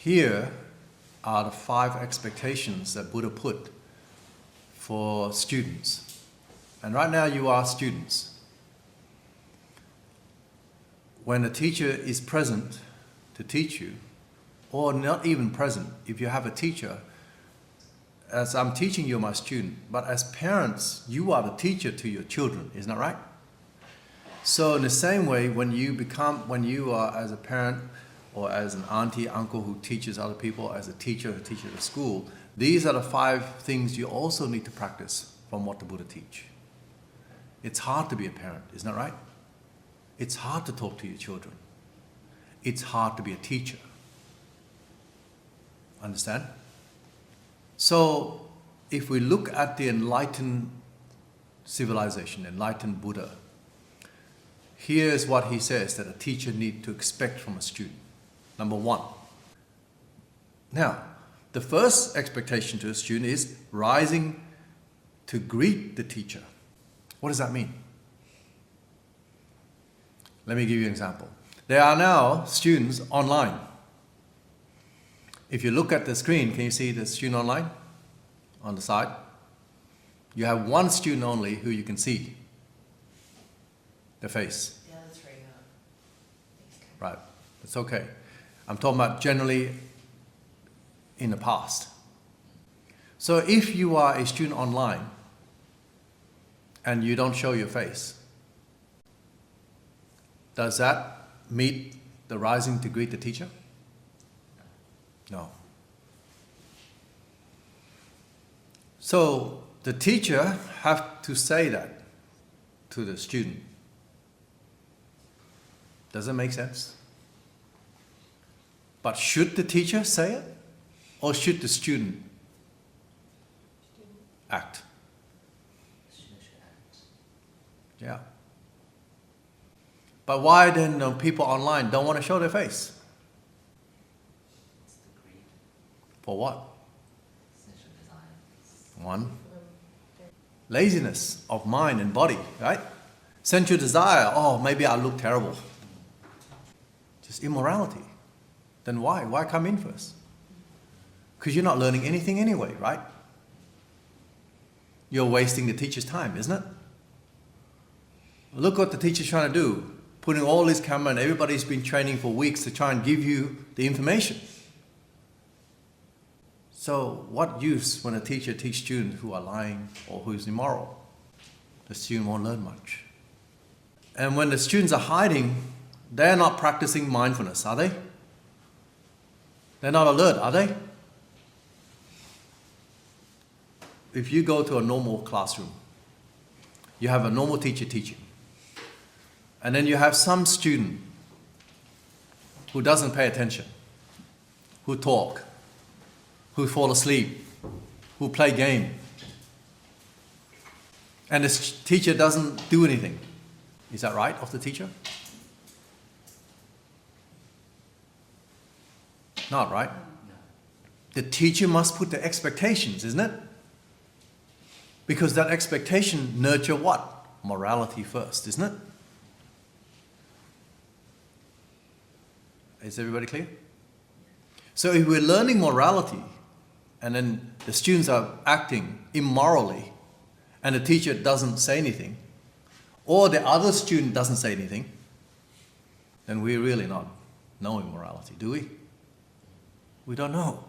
Here are the 5 expectations that Buddha put for students. And right now you are students. When a teacher is present to teach you, or not even present, if you have a teacher, as I'm teaching you, my student, but as parents, you are the teacher to your children, isn't that right? So in the same way, when you are as a parent or as an auntie, uncle who teaches other people, as a teacher who teaches at school, these are the 5 things you also need to practice from what the Buddha teach. It's hard to be a parent, isn't that right? It's hard to talk to your children. It's hard to be a teacher. Understand? So if we look at the enlightened civilization, enlightened Buddha, here's what he says that a teacher needs to expect from a student. Number 1. Now, the first expectation to a student is rising to greet the teacher. What does that mean? Let me give you an example. There are now students online. If you look at the screen, can you see the student online on the side? You have one student only who you can see the face. Yeah, that's right. Right, it's okay. I'm talking about generally in the past. So if you are a student online and you don't show your face, does that meet the rising to greet the teacher? No. So the teacher have to say that to the student. Does it make sense? But should the teacher say it? Or should the student act? Yeah. But why then people online don't want to show their face? For what? 1, laziness of mind and body, right? Sensual desire, oh, maybe I look terrible. Just immorality. Then why? Why come in first? Because you're not learning anything anyway, right? You're wasting the teacher's time, isn't it? Look what the teacher's trying to do. Putting all this camera and everybody's been training for weeks to try and give you the information. So what use when a teacher teaches students who are lying or who's immoral? The student won't learn much. And when the students are hiding, they're not practicing mindfulness, are they? They're not alert, are they? If you go to a normal classroom, you have a normal teacher teaching, and then you have some student who doesn't pay attention, who talk, who fall asleep, who play game, and the teacher doesn't do anything. Is that right of the teacher? Not right. The teacher must put the expectations, isn't it? Because that expectation nurture what? Morality first, isn't it? Is everybody clear? So if we're learning morality, and then the students are acting immorally, and the teacher doesn't say anything, or the other student doesn't say anything, then we're really not knowing morality, do we? We don't know.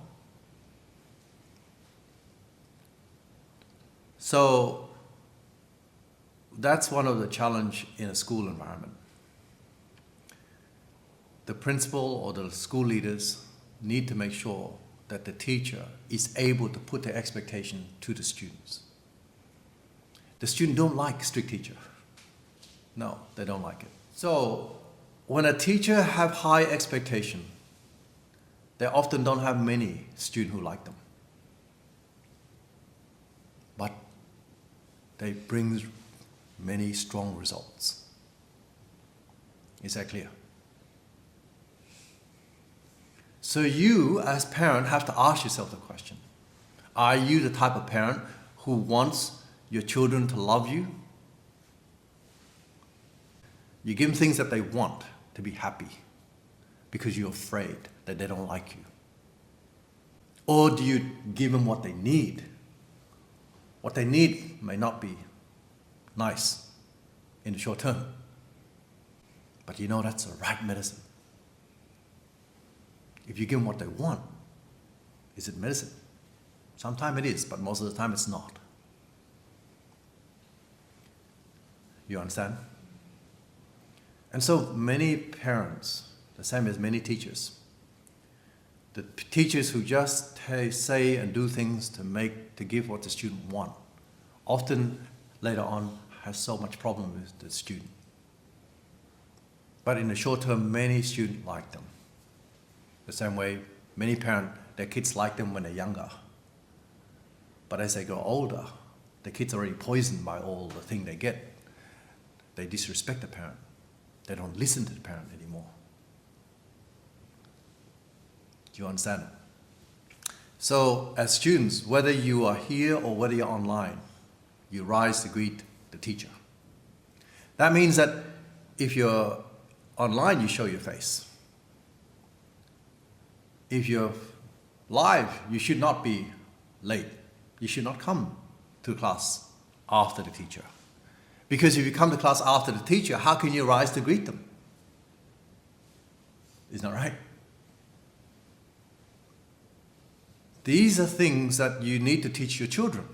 So that's one of the challenges in a school environment. The principal or the school leaders need to make sure that the teacher is able to put their expectation to the students. The students don't like strict teacher. No, they don't like it. So when a teacher have high expectation, they often don't have many students who like them. But they bring many strong results. Is that clear? So you, as parent, have to ask yourself the question. Are you the type of parent who wants your children to love you? You give them things that they want to be happy because you're afraid that they don't like you. Or do you give them what they need? What they need may not be nice in the short term, but you know that's the right medicine. If you give them what they want, is it medicine? Sometimes it is, but most of the time it's not. You understand? And so many parents, the same as many teachers, the teachers who just say and do things to give what the student want, often later on has so much problem with the student. But in the short term, many students like them. The same way many parents, their kids like them when they're younger. But as they grow older, the kids are already poisoned by all the things they get. They disrespect the parent. They don't listen to the parent anymore. Do you understand? So as students, whether you are here or whether you're online, you rise to greet the teacher. That means that if you're online, you show your face. If you're live, you should not be late. You should not come to class after the teacher. Because if you come to class after the teacher, how can you rise to greet them? Isn't that right? These are things that you need to teach your children.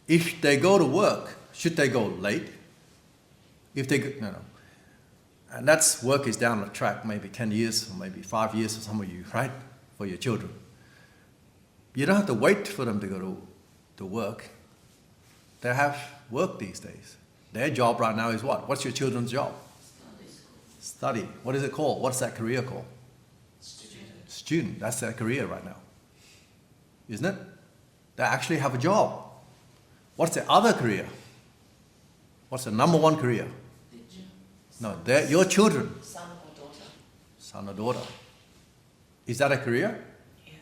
If they go to work, should they go late? If they go, no. And that's work is down the track, maybe 10 years or maybe 5 years for some of you, right? For your children. You don't have to wait for them to go to work. They have work these days. Their job right now is what? What's your children's job? Study. What is it called? What's that career called? Student. That's their career right now. Isn't it? They actually have a job. What's their other career? What's the number one career? No, they're your children. Son or daughter. Son or daughter. Is that a career? Yes.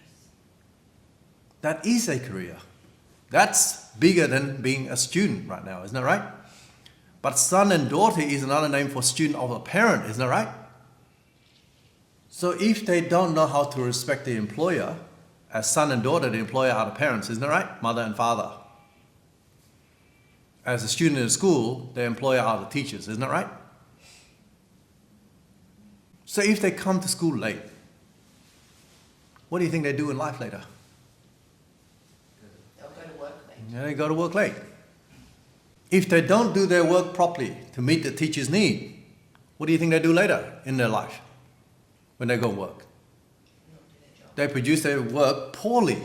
That is a career. That's bigger than being a student right now, isn't that right? But son and daughter is another name for student of a parent, isn't that right? So if they don't know how to respect the employer, as son and daughter, the employer are the parents, isn't that right? Mother and father. As a student in a school, the employer are the teachers, isn't that right? So if they come to school late, what do you think they do in life later? They'll go to work late. Yeah, they go to work late. If they don't do their work properly to meet the teacher's need, what do you think they do later in their life when they go work? Not do their job. They produce their work poorly.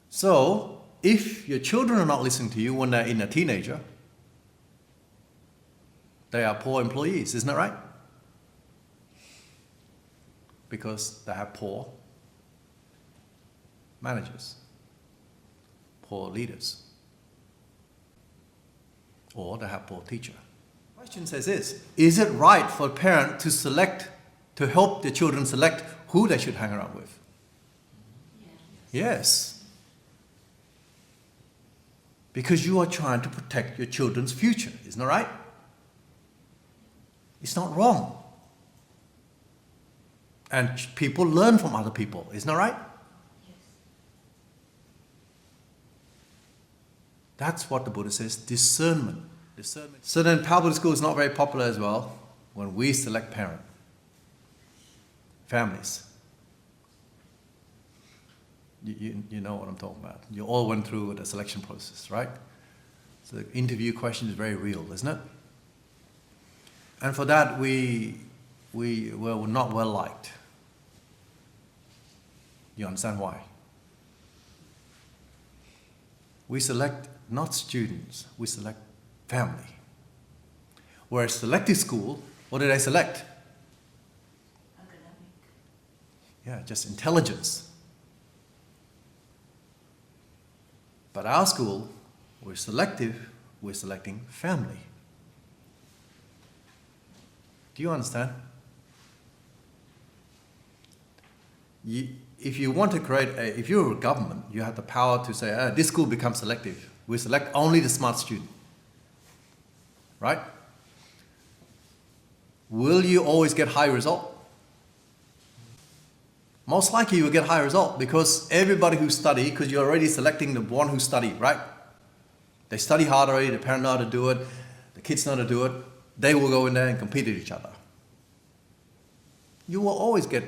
So, if your children are not listening to you when they're in a teenager, they are poor employees, isn't that right? Because they have poor managers, poor leaders, or they have poor teacher. The question says this: is it right for a parent to help their children select who they should hang around with? Yes. Because you are trying to protect your children's future, isn't that right? It's not wrong. And people learn from other people, isn't that right? Yes. That's what the Buddha says, discernment. So then Pao Buddhist School is not very popular as well when we select families. You know what I'm talking about. You all went through the selection process, right? So the interview question is very real, isn't it? And for that, we were not well liked. You understand why? We select not students, we select family. Whereas selective school, what did I select? Academic. Yeah, just intelligence. But our school, we're selective, we're selecting family. Do you understand? If you want to if you're a government, you have the power to say, this school becomes selective. We select only the smart student. Right? Will you always get high result? most likely you will get high result because everybody who study, because you're already selecting the one who study, right? They study hard already, the parent know how to do it, the kids know how to do it, they will go in there and compete with each other. You will always get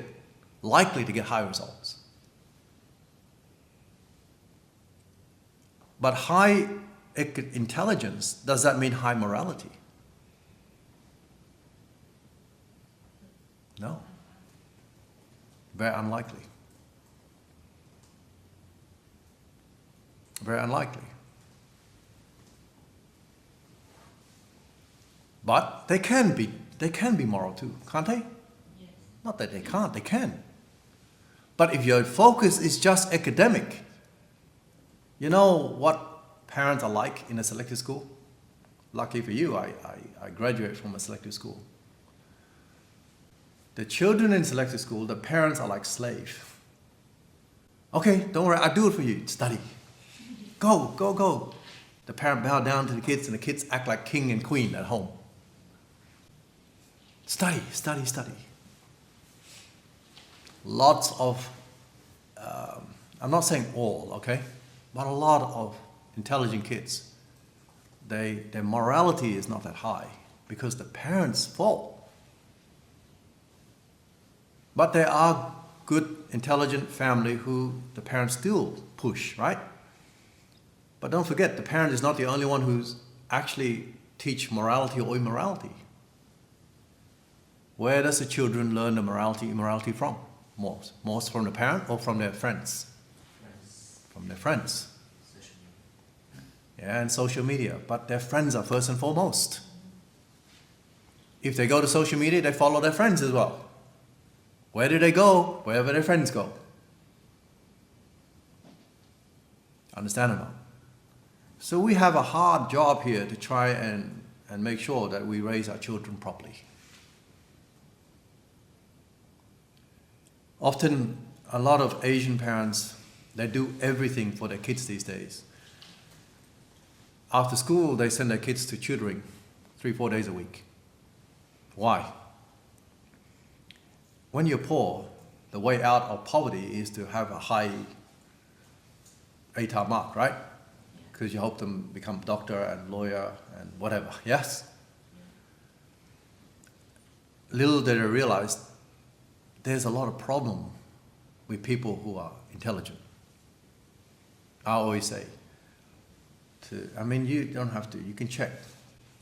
likely to get high results. But high intelligence, does that mean high morality? No. Very unlikely. Very unlikely. But they can be moral too, can't they? Yes. Not that they can't, they can. But if your focus is just academic, you know what parents are like in a selective school? Lucky for you, I graduated from a selective school. The children in selective school, the parents are like slaves. Okay, don't worry, I'll do it for you. Study. Go, go, go. The parent bow down to the kids and the kids act like king and queen at home. Study, study, study. Lots of, I'm not saying all, okay? But a lot of intelligent kids, their morality is not that high because the parents' fault. But there are good, intelligent family who the parents still push, right? But don't forget, the parent is not the only one who's actually teach morality or immorality. Where does the children learn the morality, immorality from? Most from the parent or from their friends? From their friends. Yeah, and social media. But their friends are first and foremost. If they go to social media, they follow their friends as well. Where do they go? Wherever their friends go. Understand or not? So we have a hard job here to try and make sure that we raise our children properly. Often, a lot of Asian parents, they do everything for their kids these days. After school, they send their kids to tutoring 3-4 days a week. Why? When you're poor, the way out of poverty is to have a high ATAR mark, right? Because you hope them become doctor and lawyer and whatever, yes? Little did I realize, there's a lot of problem with people who are intelligent. I always say, you don't have to, you can check.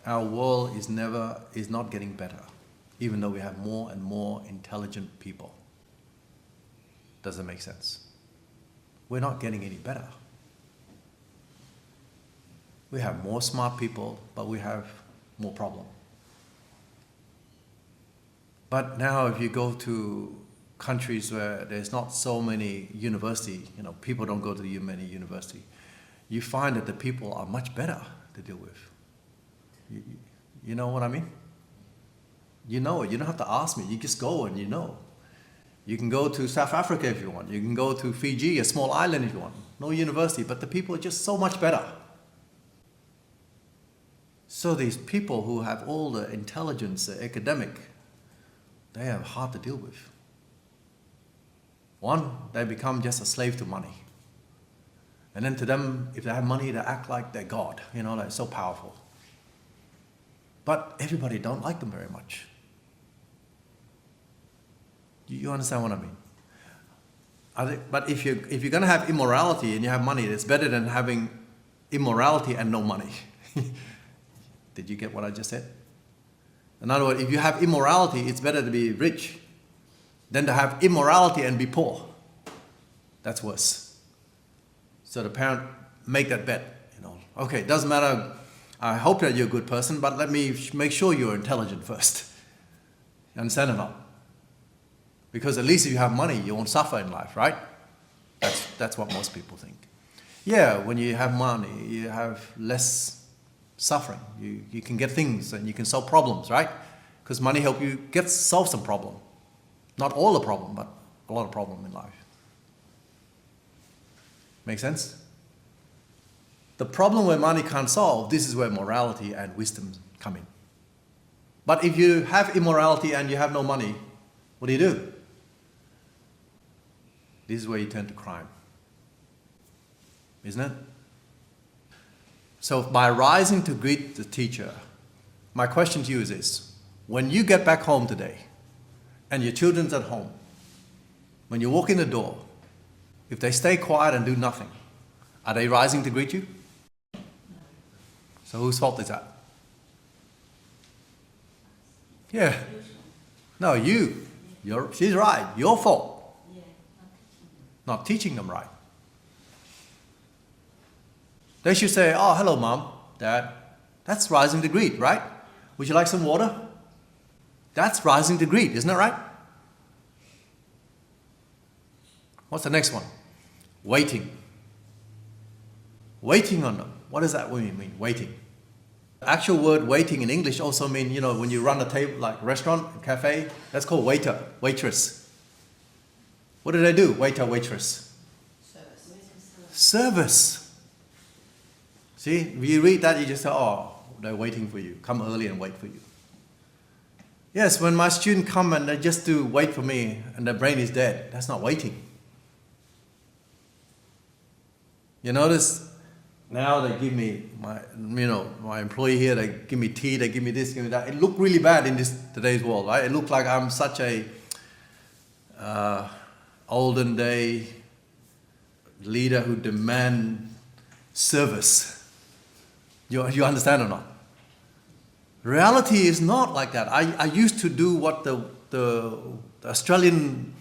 Our world is not getting better, even though we have more and more intelligent people. Does it make sense? We're not getting any better. We have more smart people, but we have more problem. But now if you go to countries where there's not so many university, people don't go to many university, you find that the people are much better to deal with. You know what I mean? You know it. You don't have to ask me. You just go and you know. You can go to South Africa if you want. You can go to Fiji, a small island if you want. No university, but the people are just so much better. So these people who have all the intelligence, the academic, they are hard to deal with. One, they become just a slave to money. And then to them, if they have money, they act like they're God, like so powerful. But everybody don't like them very much. You understand what I mean? But if you're going to have immorality and you have money, it's better than having immorality and no money. Did you get what I just said? In other words, if you have immorality, it's better to be rich than to have immorality and be poor. That's worse. So the parent make that bet. Okay, doesn't matter. I hope that you're a good person, but let me make sure you're intelligent first. You understand or not? Because at least if you have money, you won't suffer in life, right? That's what most people think. Yeah, when you have money, you have less suffering. You can get things and you can solve problems, right? Because money helps you solve some problem. Not all the problem, but a lot of problem in life. Make sense? The problem where money can't solve, this is where morality and wisdom come in. But if you have immorality and you have no money, what do? this is where you turn to crime. Isn't it? So by rising to greet the teacher, my question to you is this. When you get back home today, and your children's at home, when you walk in the door, if they stay quiet and do nothing, are they rising to greet you? So whose fault is that? Yeah. No, you. She's right. Your fault. Not teaching them right. They should say, oh, hello, Mom, Dad. That's rising to greet, right? Would you like some water? That's rising to greet, isn't it right? What's the next one? Waiting. Waiting on them. What does that mean, waiting? The actual word waiting in English also means, when you run a table, like restaurant, cafe, that's called waiter, waitress. What do they do? Waiter, waitress. Service. See, if you read that, you just say, oh, they're waiting for you. Come early and wait for you. Yes, when my student come and they just do wait for me and their brain is dead, that's not waiting. You notice now they give me my employee here, they give me tea, they give me this, give me that. It looked really bad in today's world, right? It looked like I'm such a olden day leader who demand service. You understand or not? Reality is not like that. I used to do what the Australian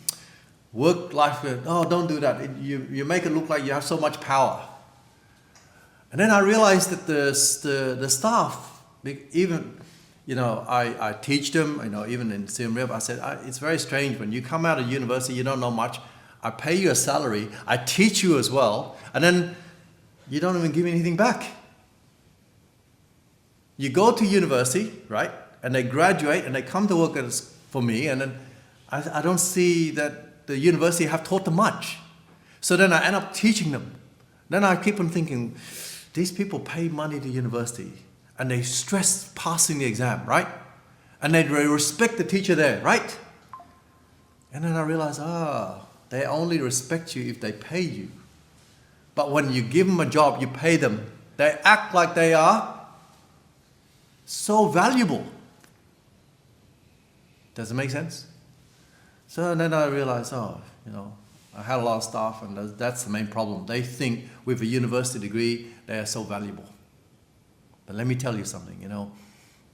work life, oh, don't do that. You make it look like you have so much power. And then I realized that the staff, even, I teach them, even in Siem Reap, I said, it's very strange when you come out of university, you don't know much. I pay you a salary, I teach you as well, and then you don't even give me anything back. You go to university, right, and they graduate and they come to work for me, and then I don't see that the university have taught them much. So then I end up teaching them. Then I keep on thinking, these people pay money to university and they stress passing the exam, right? And they respect the teacher there, right? And then I realize, they only respect you if they pay you. But when you give them a job, you pay them, they act like they are so valuable. Does it make sense? So then I realized, I had a lot of staff, and that's the main problem. They think with a university degree, they are so valuable. But let me tell you something,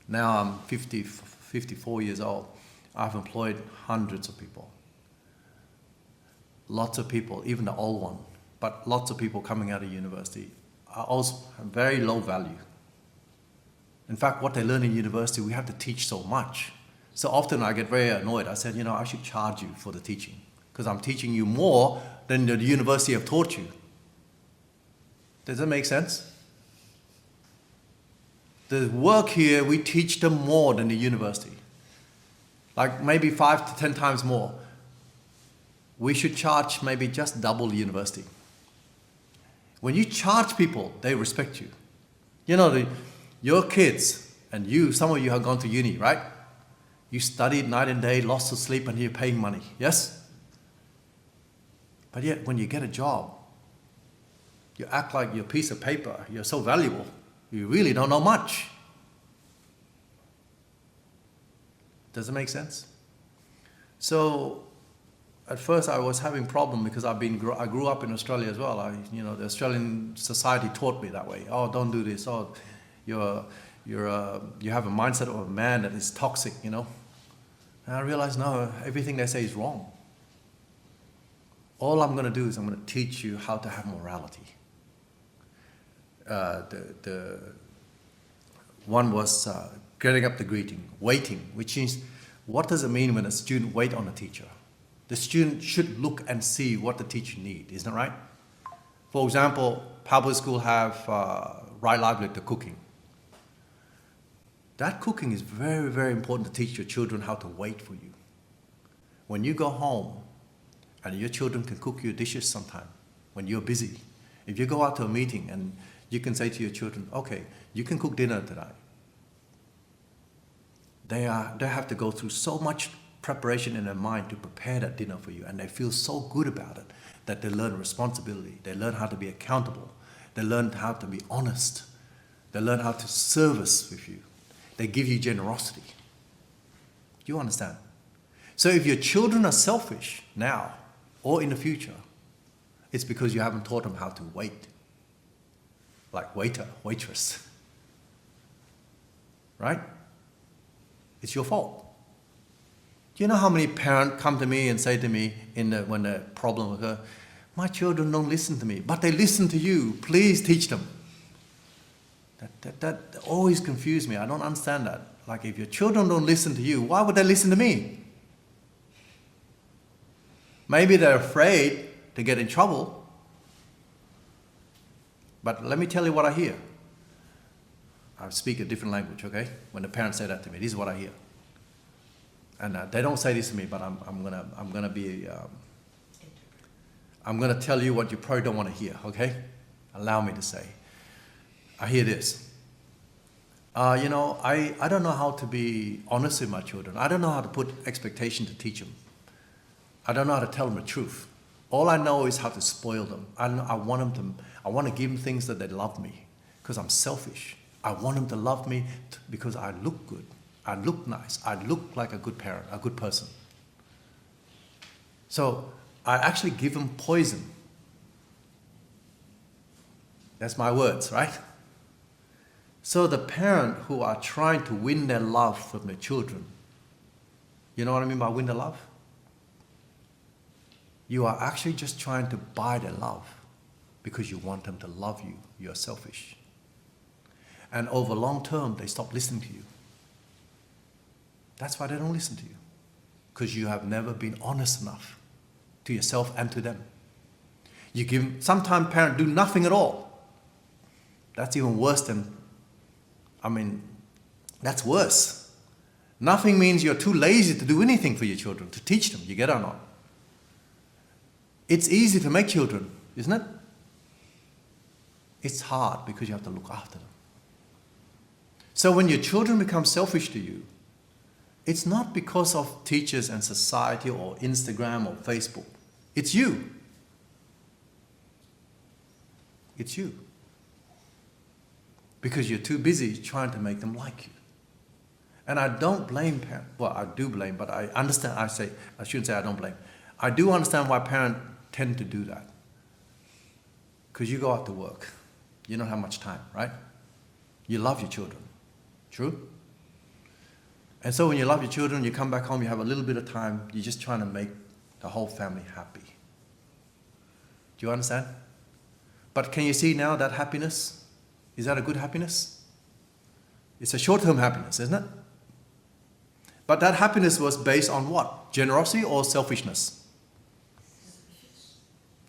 now I'm 54 years old. I've employed hundreds of people. Lots of people, even the old one, but lots of people coming out of university are also very low value. In fact, what they learn in university, we have to teach so much. So often I get very annoyed. I said, I should charge you for the teaching because I'm teaching you more than the university have taught you. Does that make sense? The work here, we teach them more than the university. Like maybe 5 to 10 times more. We should charge maybe just double the university. When you charge people, they respect you. Your kids and you, some of you have gone to uni, right? You studied night and day, lost of sleep, and you're paying money, yes? But yet, when you get a job, you act like you're a piece of paper. You're so valuable. You really don't know much. Does it make sense? So, at first I was having problem because I grew up in Australia as well. The Australian society taught me that way. Oh, don't do this. Oh, you have a mindset of a man that is toxic, And I realized, no, everything they say is wrong. All I'm going to do is I'm going to teach you how to have morality. The one was getting up the greeting, waiting, which means what does it mean when a student wait on a teacher? The student should look and see what the teacher needs, isn't it right? For example, public school have right livelihood, the cooking. That cooking is very, very important to teach your children how to wait for you. When you go home, and your children can cook you dishes sometime when you're busy. If you go out to a meeting and you can say to your children, okay, you can cook dinner tonight. They have to go through so much preparation in their mind to prepare that dinner for you, and they feel so good about it that they learn responsibility, they learn how to be accountable, they learn how to be honest, they learn how to service with you, they give you generosity. Do you understand? So if your children are selfish now or in the future, it's because you haven't taught them how to wait, like waiter, waitress, right? It's your fault. Do you know how many parents come to me and say to me when the problem occurs, my children don't listen to me, but they listen to you. Please teach them. That always confused me. I don't understand that. Like, if your children don't listen to you, why would they listen to me? Maybe they're afraid to get in trouble. But let me tell you what I hear. I speak a different language, okay? When the parents say that to me, this is what I hear. And they don't say this to me, but I'm gonna tell you what you probably don't want to hear, okay? Allow me to say. I hear this. I don't know how to be honest with my children. I don't know how to put expectation to teach them. I don't know how to tell them the truth. All I know is how to spoil them. I want to give them things that they love me, because I'm selfish. I want them to love me because I look good. I look nice. I look like a good parent, a good person. So I actually give them poison. That's my words, right? So the parent who are trying to win their love from their children, you know what I mean by win their love? You are actually just trying to buy their love because you want them to love you. You're selfish. And over long term, they stop listening to you. That's why they don't listen to you. Because you have never been honest enough to yourself and to them. Sometimes parents do nothing at all. That's even worse that's worse. Nothing means you're too lazy to do anything for your children, to teach them. You get it or not? It's easy to make children, isn't it? It's hard because you have to look after them. So when your children become selfish to you, it's not because of teachers and society or Instagram or Facebook. It's you. It's you. Because you're too busy trying to make them like you. And I don't blame parents. Well, I do blame, but I understand. I shouldn't say I don't blame. I do understand why parents tend to do that. Because you go out to work. You don't have much time, right? You love your children. True? And so when you love your children, you come back home, you have a little bit of time, you're just trying to make the whole family happy. Do you understand? But can you see now that happiness? Is that a good happiness? It's a short-term happiness, isn't it? But that happiness was based on what? Generosity or selfishness?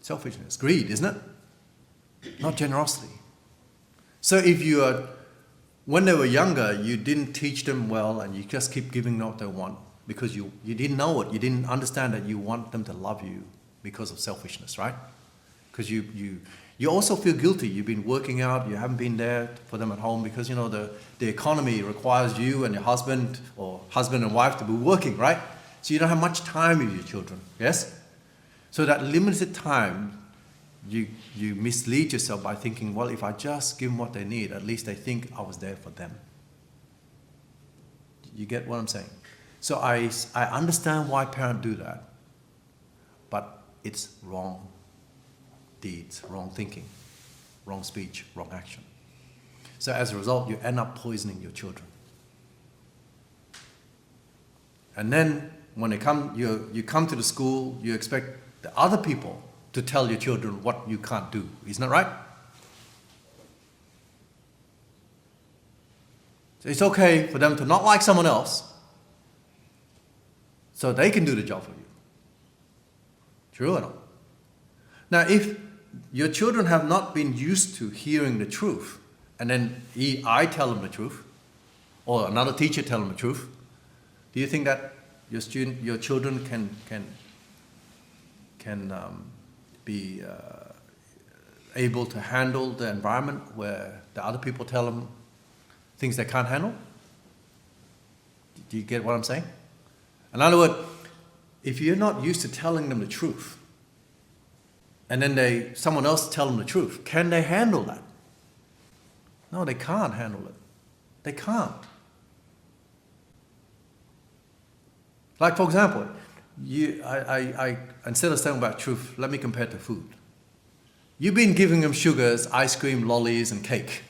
Selfishness. Greed, isn't it? Not generosity. So if when they were younger, you didn't teach them well and you just keep giving them what they want because you didn't know it. You didn't understand that you want them to love you because of selfishness, right? Because you also feel guilty. You've been working out, you haven't been there for them at home because, the economy requires you and your husband or husband and wife to be working, right? So you don't have much time with your children, yes? So that limited time, you mislead yourself by thinking, well, if I just give them what they need, at least they think I was there for them. You get what I'm saying? So I understand why parents do that, but it's wrong deeds, wrong thinking, wrong speech, wrong action. So as a result, you end up poisoning your children. And then when you come to the school, you expect the other people to tell your children what you can't do. Isn't that right? So it's okay for them to not like someone else so they can do the job for you. True or not? Now, if your children have not been used to hearing the truth, and then I tell them the truth, or another teacher tell them the truth, do you think that your children can be able to handle the environment where the other people tell them things they can't handle? Do you get what I'm saying? In other words, if you're not used to telling them the truth, and then someone else tell them the truth, can they handle that? No, they can't handle it. They can't. Like, for example, instead of saying about truth, let me compare it to food. You've been giving them sugars, ice cream, lollies, and cake.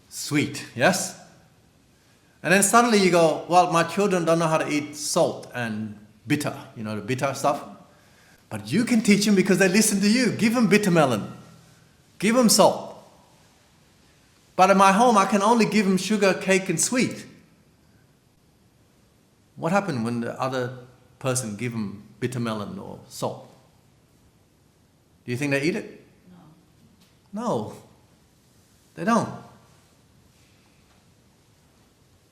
Sweet, yes? And then suddenly you go, well, my children don't know how to eat salt and bitter, the bitter stuff. But you can teach them because they listen to you. Give them bitter melon. Give them salt. But in my home, I can only give them sugar, cake, and sweet. What happened when the other person give them bitter melon or salt? Do you think they eat it? No, they don't.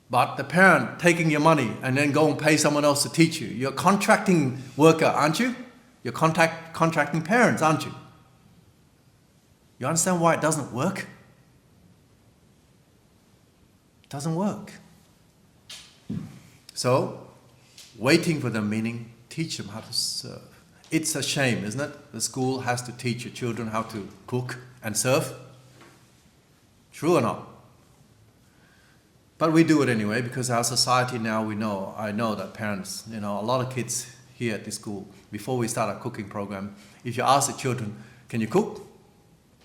But the parent taking your money and then go and pay someone else to teach you. You're a contracting worker, aren't you? You're contracting parents, aren't you? You understand why it doesn't work? It doesn't work. So, waiting for them meaning teach them how to serve. It's a shame, isn't it? The school has to teach your children how to cook and serve. True or not? But we do it anyway because our society now, I know that parents, a lot of kids here at this school, before we start our cooking program, if you ask the children, can you cook?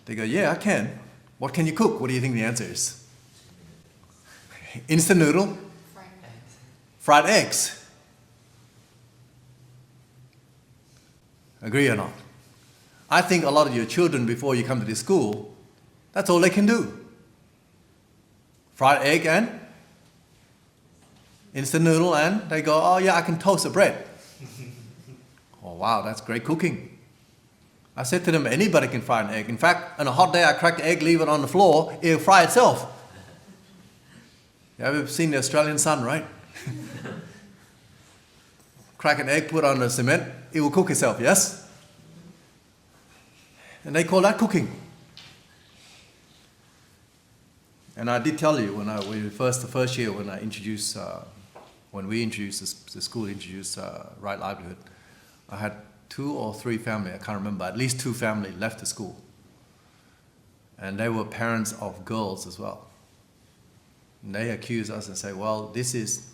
They go, yeah, I can. What can you cook? What do you think the answer is? Instant noodle? Fried eggs. Agree or not? I think a lot of your children, before you come to this school, that's all they can do. Fried egg and instant noodle, and they go, oh yeah, I can toast the bread. Oh wow, that's great cooking. I said to them, anybody can fry an egg. In fact, on a hot day, I crack the egg, leave it on the floor, it'll fry itself. You ever seen the Australian sun, right? Crack an egg, put it on the cement, it will cook itself, yes? And they call that cooking. And I did tell you the first year when the school introduced Right Livelihood, I had 2 or 3 family, I can't remember, at least 2 family left the school. And they were parents of girls as well. And they accuse us and say, well, this is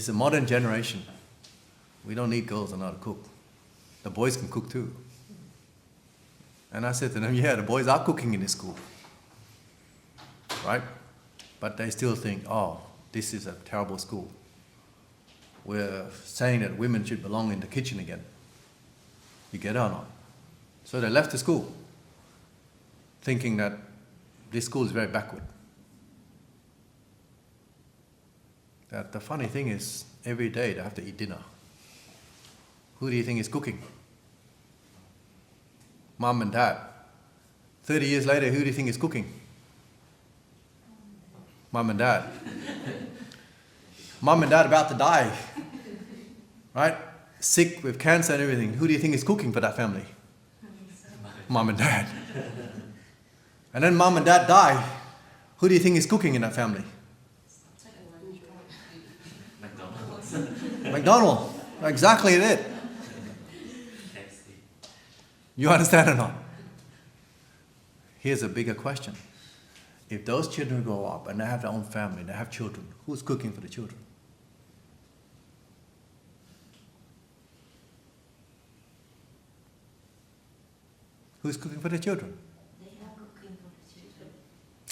a modern generation. We don't need girls to know how to cook. The boys can cook too. And I said to them, yeah, the boys are cooking in this school. Right? But they still think, oh, this is a terrible school. We're saying that women should belong in the kitchen again. You get it or not? So they left the school, thinking that this school is very backward. That the funny thing is, every day they have to eat dinner. Who do you think is cooking? Mom and dad. 30 years later, who do you think is cooking? Mom and dad. Mom and dad about to die, right? Sick with cancer and everything. Who do you think is cooking for that family? Mom and dad. And then mom and dad die. Who do you think is cooking in that family? McDonald's. Exactly it. You understand or not? Here's a bigger question. If those children grow up and they have their own family, they have children, who's cooking for the children? Who's cooking for the children? They are cooking for the children.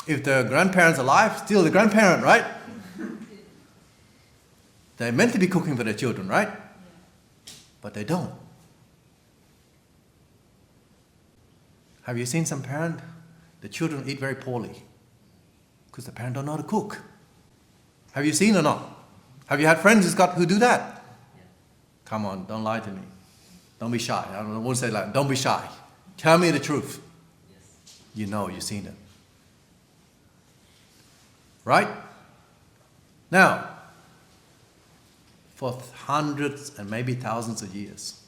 If the grandparents are alive, still the grandparent, right? They're meant to be cooking for their children, right? Yeah. But they don't. Have you seen some parent? The children eat very poorly because the parent don't know how to cook. Have you seen or not? Have you had friends who do that? Yeah. Come on, don't lie to me. Don't be shy. I don't want to say like, don't be shy. Tell me the truth. Yes. You know, you've seen it. Right? Now, for hundreds and maybe thousands of years,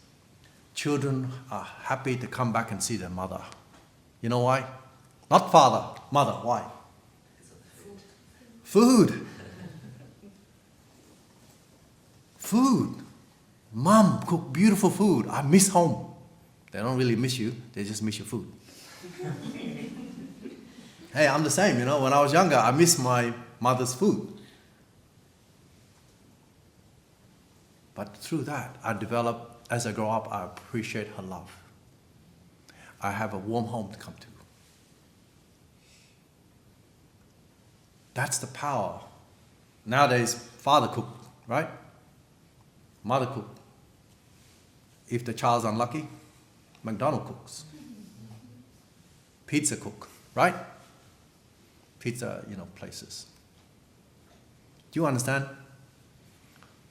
children are happy to come back and see their mother. You know why? Not father, mother. Why? Food. food. Mom cook beautiful food. I miss home. They don't really miss you. They just miss your food. Hey, I'm the same, you know. When I was younger, I miss my mother's food. But through that, I developed, as I grow up, I appreciate her love. I have a warm home to come to. That's the power. Nowadays, father cook, right? Mother cook. If the child's unlucky, McDonald's cooks. Pizza cook, right? Pizza, places. Do you understand?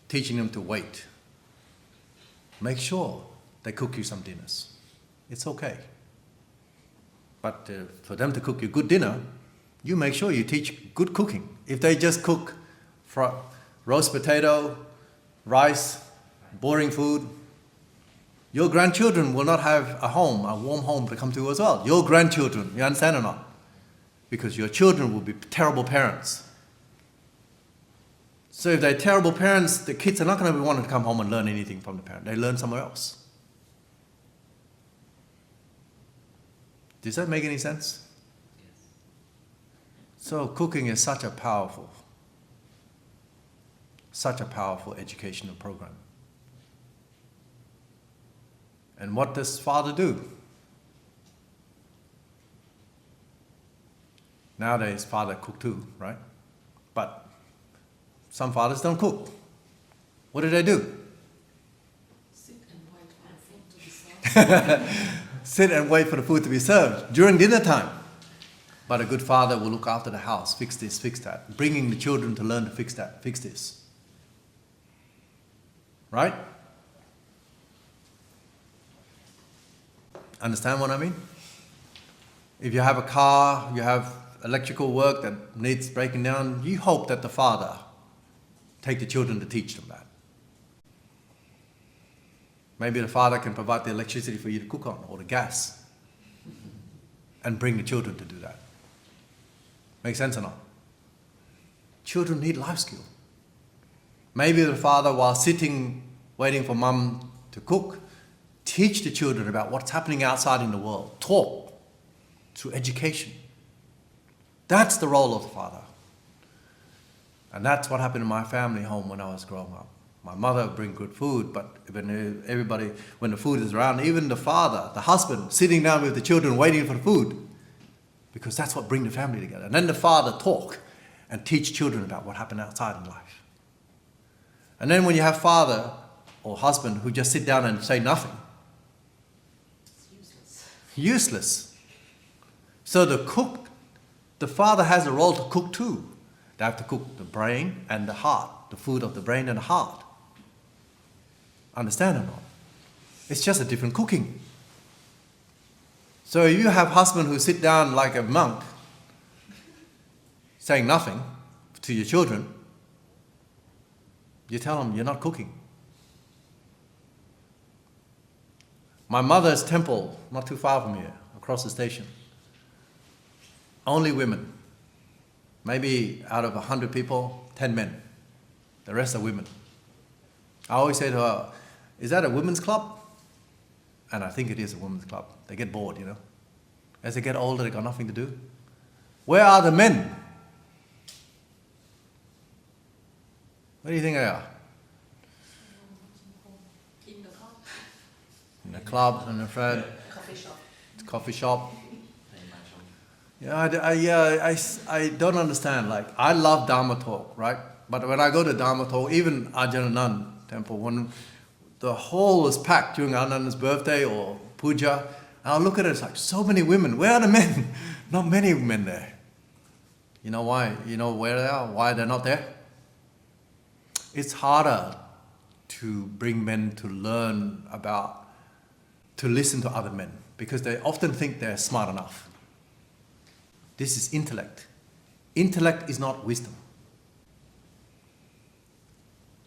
Teaching them to wait. Make sure they cook you some dinners. It's okay. But for them to cook you good dinner, you make sure you teach good cooking. If they just cook roast potato, rice, boring food, your grandchildren will not have a warm home to come to as well. Your grandchildren, you understand or not? Because your children will be terrible parents. So if they're terrible parents, the kids are not going to want to come home and learn anything from the parent. They learn somewhere else. Does that make any sense? So cooking is such a powerful educational program. And what does father do? Nowadays, father cook too, right? But some fathers don't cook. What do they do? Sit and wait for the food to be served. Sit and wait for the food to be served during dinner time. But a good father will look after the house, fix this, fix that, bringing the children to learn to fix that, fix this. Right? Understand what I mean? If you have a car, you have electrical work that needs breaking down, you hope that the father take the children to teach them that. Maybe the father can provide the electricity for you to cook on, or the gas, and bring the children to do that. Make sense or not? Children need life skill. Maybe the father, while sitting, waiting for mum to cook, teach the children about what's happening outside in the world. Talk through education. That's the role of the father. And that's what happened in my family home when I was growing up. My mother would bring good food, but when the food is around, even the father, the husband, sitting down with the children waiting for the food, because that's what brings the family together. And then the father talk and teach children about what happened outside in life. And then when you have father or husband who just sit down and say nothing, It's useless. So the father has a role to cook too. They have to cook the brain and the heart, the food of the brain and the heart. Understand or not? It's just a different cooking. So if you have husband who sit down like a monk, saying nothing to your children, you tell them you're not cooking. My mother's temple, not too far from here, across the station. Only women. Maybe out of 100 people, 10 men. The rest are women. I always say to her, is that a women's club? And I think it is a women's club. They get bored, As they get older, they got nothing to do. Where are the men? Where do you think they are? in the club. In the club, in the friend, Coffee shop. coffee shop. I don't understand. Like, I love Dharma talk, right? But when I go to Dharma talk, even Ajahn Anan temple, when the hall is packed during Ananda's birthday or puja, and I look at it, it's like, so many women. Where are the men? Not many men there. You know why? You know where they are? Why they're not there? It's harder to bring men to learn to listen to other men, because they often think they're smart enough. This is intellect. Intellect is not wisdom.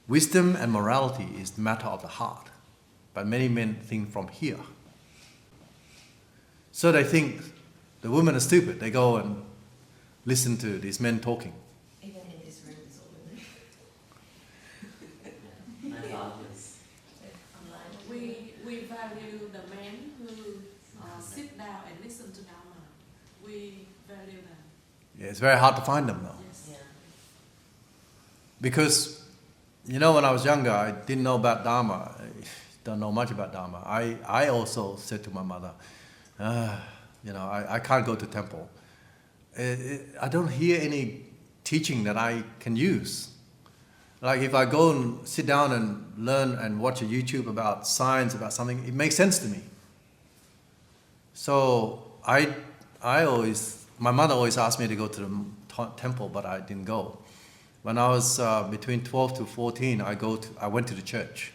Wisdom and morality is the matter of the heart. But many men think from here. So they think the women are stupid. They go and listen to these men talking. Even in this room, it's all women. sit down and listen to Dharma. We value them. Yeah, it's very hard to find them though. Yes. Yeah. Because, you know, when I was younger, I didn't know about Dharma. I don't know much about Dharma. I also said to my mother, I can't go to temple. I don't hear any teaching that I can use. Like if I go and sit down and learn and watch a YouTube about science, about something, it makes sense to me. So my mother always asked me to go to the temple, but I didn't go. When I was between 12 to 14, I went to the church.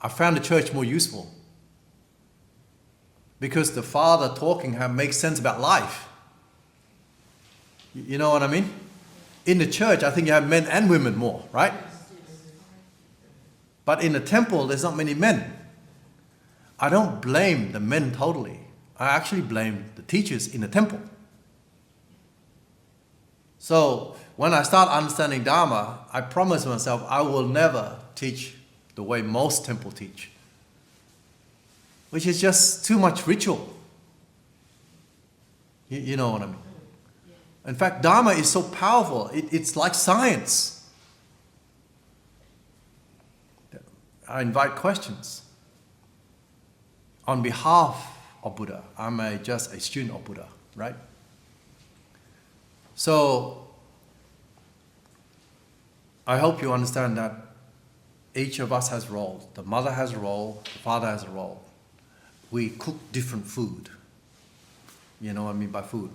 I found the church more useful because the father talking makes sense about life. You know what I mean? In the church, I think you have men and women more, right? But in the temple, there's not many men. I don't blame the men totally. I actually blame the teachers in the temple. So when I start understanding Dharma, I promise myself I will never teach the way most temple teach, which is just too much ritual. You know what I mean? In fact, Dharma is so powerful, it's like science. I invite questions. On behalf of Buddha, I'm just a student of Buddha, right? So, I hope you understand that each of us has roles. The mother has a role, the father has a role. We cook different food. You know what I mean by food?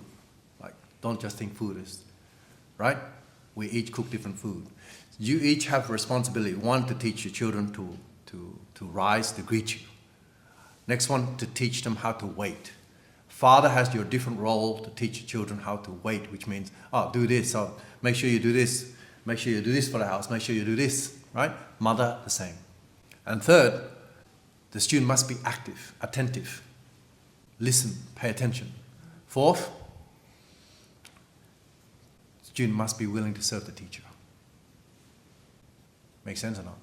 Like, don't just think food is, right? We each cook different food. You each have responsibility. One, to teach your children to rise, to greet you. Next one, to teach them how to wait. Father has your different role to teach your children how to wait, which means, do this, make sure you do this, make sure you do this for the house, make sure you do this, right? Mother, the same. And third, the student must be active, attentive, listen, pay attention. Fourth, student must be willing to serve the teacher. Make sense or not?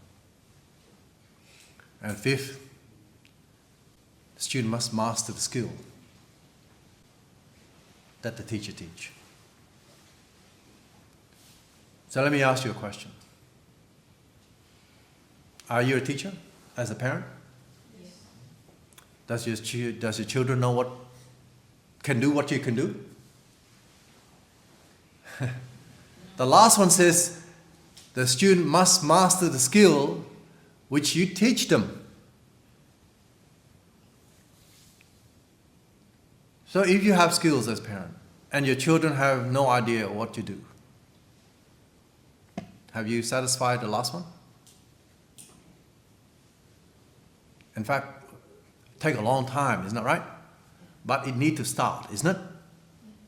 And fifth, the student must master the skill that the teacher teach. So let me ask you a question. Are you a teacher as a parent? Yes. Does your children know what you can do? The last one says the student must master the skill which you teach them. So if you have skills as a parent and your children have no idea what you do, have you satisfied the last one? In fact, take a long time, isn't that right? But it needs to start, isn't it?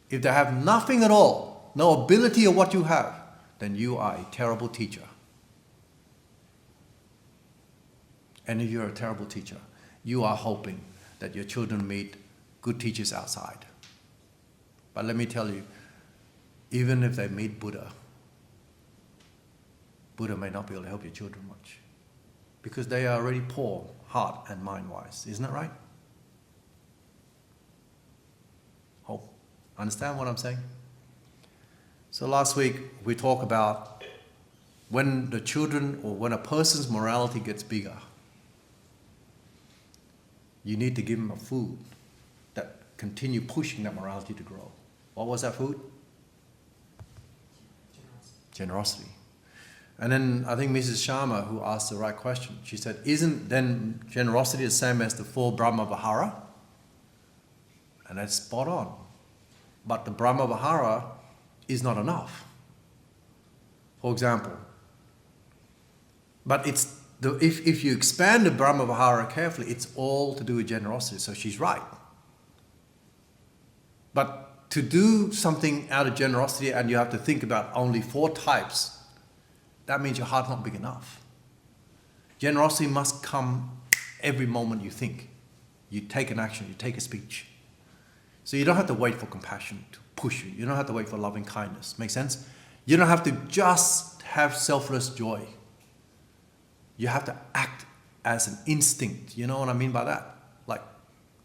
If they have nothing at all, no ability of what you have, then you are a terrible teacher. And if you're a terrible teacher, you are hoping that your children meet good teachers outside. But let me tell you, even if they meet Buddha, Buddha may not be able to help your children much because they are already poor, heart and mind-wise. Isn't that right? Hope. Understand what I'm saying? So last week we talked about when the children or when a person's morality gets bigger, you need to give them a food that continue pushing that morality to grow. What was that food? Generosity. And then I think Mrs. Sharma, who asked the right question, she said, isn't then generosity the same as the 4 Brahma Vihara? And that's spot on. But the Brahma Vihara is not enough. For example, but if you expand the Brahma Vihara carefully, it's all to do with generosity. So she's right. But to do something out of generosity and you have to think about only 4 types, that means your heart's not big enough. Generosity must come every moment you think. You take an action, you take a speech. So you don't have to wait for compassion to push you. You don't have to wait for loving kindness. Make sense? You don't have to just have selfless joy. You have to act as an instinct. You know what I mean by that? Like,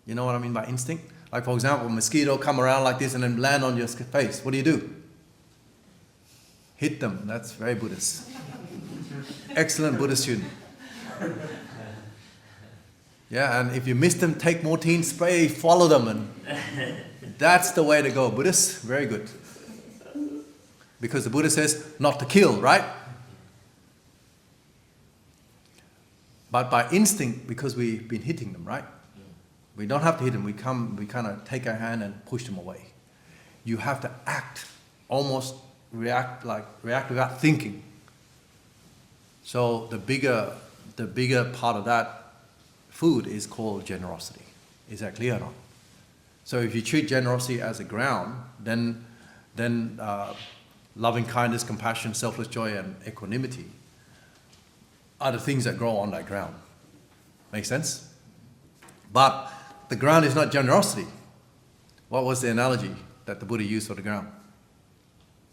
You know what I mean by instinct? Like for example, a mosquito come around like this and then land on your face. What do? Hit them. That's very Buddhist. Excellent Buddhist student. Yeah, and if you miss them, take Mortein spray, follow them, and that's the way to go. Buddhist, very good. Because the Buddha says not to kill, right? But by instinct, because we've been hitting them, right? We don't have to hit them. We kind of take our hand and push them away. You have to act, almost react without thinking. So the bigger part of that food is called generosity. Is that clear or not? So if you treat generosity as a ground, then loving kindness, compassion, selfless joy, and equanimity are the things that grow on that ground. Make sense? But the ground is not generosity. What was the analogy that the Buddha used for the ground?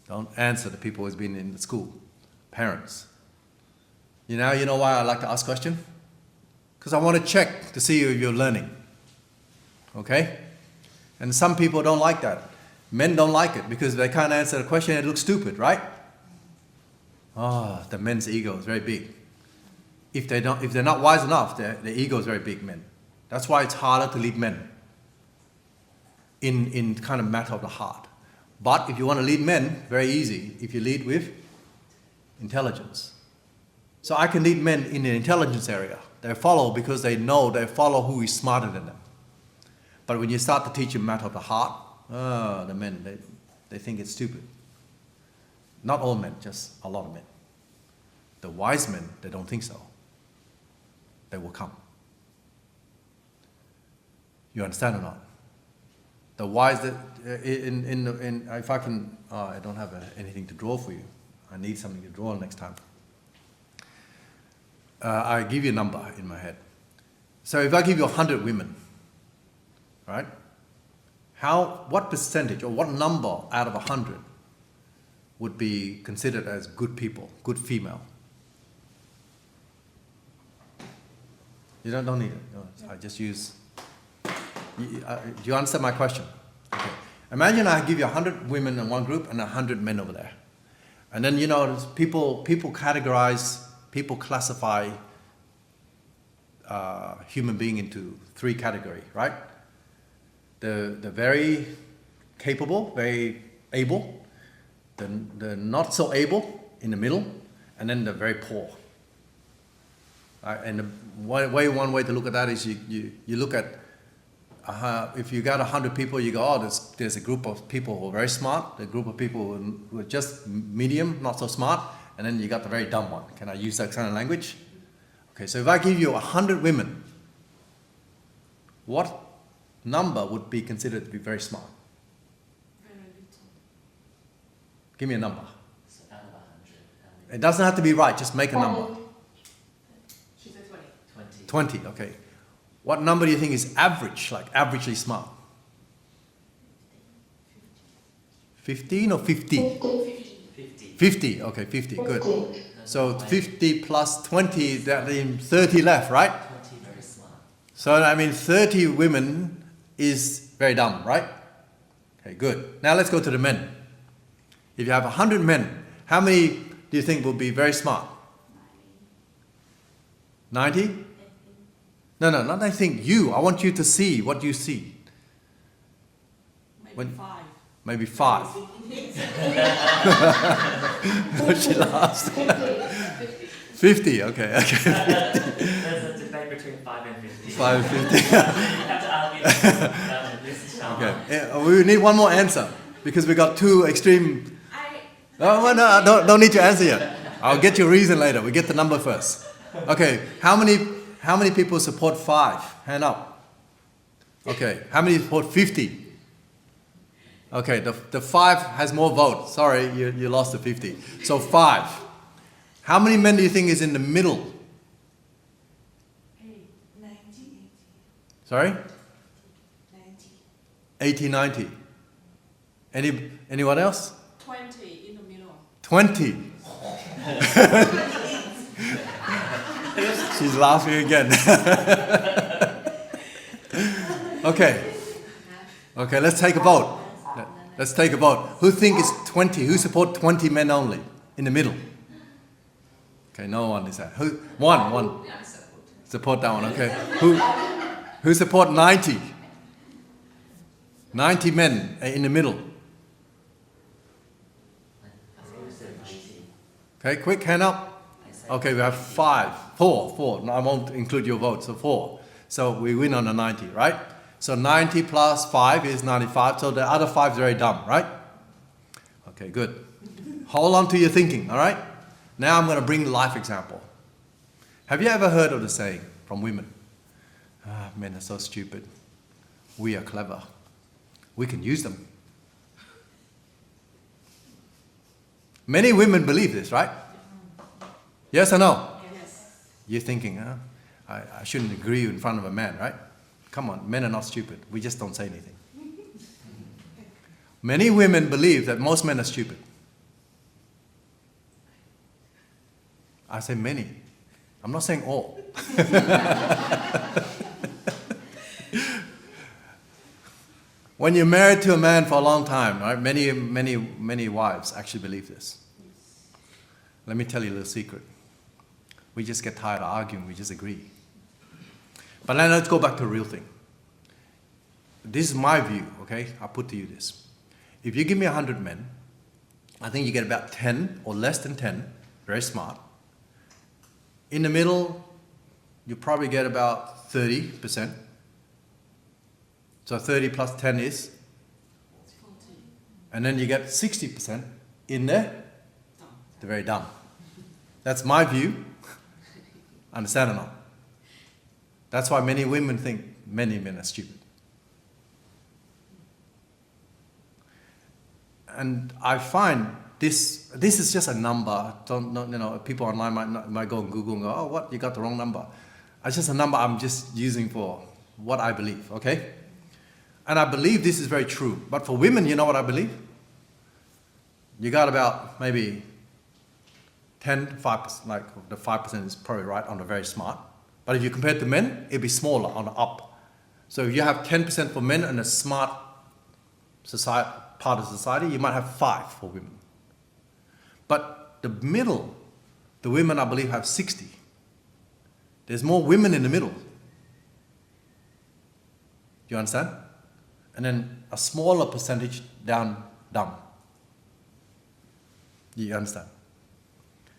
Don't answer the people who's been in the school. Parents. You know why I like to ask questions? Because I want to check to see if you're learning. Okay? And some people don't like that. Men don't like it because they can't answer the question and it looks stupid, right? The men's ego is very big. If they're not wise enough, their ego is very big, men. That's why it's harder to lead men in kind of matter of the heart. But if you want to lead men, very easy, if you lead with intelligence. So I can lead men in the intelligence area. They follow because they follow who is smarter than them. But when you start to teach them matter of the heart, the men, they think it's stupid. Not all men, just a lot of men. The wise men, they don't think so. They will come. You understand or not? The wise, if I can, I don't have anything to draw for you. I need something to draw next time. I give you a number in my head. So if I give you 100 women, right? What percentage or what number out of 100 would be considered as good people, good female? You don't need it. No, I just use. Do you understand my question? Okay. Imagine I give you 100 women in one group and 100 men over there, and then people categorize. People classify human being into 3 categories, right? The very capable, very able, the not so able in the middle, and then the very poor. And one way to look at that is you look at if you got 100 people, you go, there's a group of people who are very smart, a group of people who are just medium, not so smart, and then you got the very dumb one. Can I use that kind of language? Okay, so if I give you 100 women, what number would be considered to be very smart? Very little. Give me a number. So out of 100, It doesn't have to be right, just make a number. She said 20. 20. 20, okay. What number do you think is average, like averagely smart? 15 or 50? 50. 50, okay, 50, good. So 50 plus 20, that means 30 left, right? 20 very smart. So I mean 30 women is very dumb, right? Okay, good. Now let's go to the men. If you have 100 men, how many do you think will be very smart? 90? No, not I think you. I want you to see what you see. Maybe When- 5. Maybe 5. She laughs. 50, okay. There's a debate between 5 and 50. 5, 50. You have to argue this challenge. Okay. We need one more answer because we got 2 extreme. No, don't need to answer yet. I'll get your reason later. We get the number first. Okay. How many people support 5? Hand up. Okay. How many support 50? Okay. The 5 has more votes. Sorry, you lost the 50. So 5. How many men do you think is in the middle? 90. Sorry? 90. 80, 90. Anyone else? 20 in the middle. 20. She's laughing again. Okay. Okay, let's take a vote. Let's take a vote. Who think it's 20? Who support 20 men only? In the middle. Okay, no one is that. Who? One. Yeah, I support. Support that one, okay. Who support 90? 90 men in the middle. I said 90. Okay, quick hand up. I said Okay, we have 4. No, I won't include your vote, so 4. So we win on the 90, right? So 90 plus 5 is 95, so the other 5 is very dumb, right? Okay, good. Hold on to your thinking, all right? Now I'm going to bring the life example. Have you ever heard of the saying from women? Ah, men are so stupid. We are clever. We can use them. Many women believe this, right? Yes or no? Yes. You're thinking, huh? I shouldn't agree in front of a man, right? Come on, men are not stupid. We just don't say anything. Many women believe that most men are stupid. I say many. I'm not saying all. When you're married to a man for a long time, right? Many wives actually believe this. Let me tell you a little secret. We just get tired of arguing, we just agree. But then let's go back to the real thing. This is my view, okay? I'll put to you this. If you give me 100 men, I think you get about 10 or less than 10, very smart. In the middle, you probably get about 30%. So 30 plus 10 is? 40. And then you get 60% in there. Dumb. They're very dumb. That's my view. Understand or not? That's why many women think many men are stupid. And I find this is just a number. People online might go on Google and go, oh, what? You got the wrong number. It's just a number I'm just using for what I believe, okay? And I believe this is very true. But for women, you know what I believe? You got about maybe 5%, like the 5% is probably right on the very smart. But if you compare it to men, it'd be smaller on the up. So if you have 10% for men and a smart society, part of society, you might have 5 for women. But the middle, the women I believe have 60. There's more women in the middle. Do you understand? And then a smaller percentage down dumb. You understand?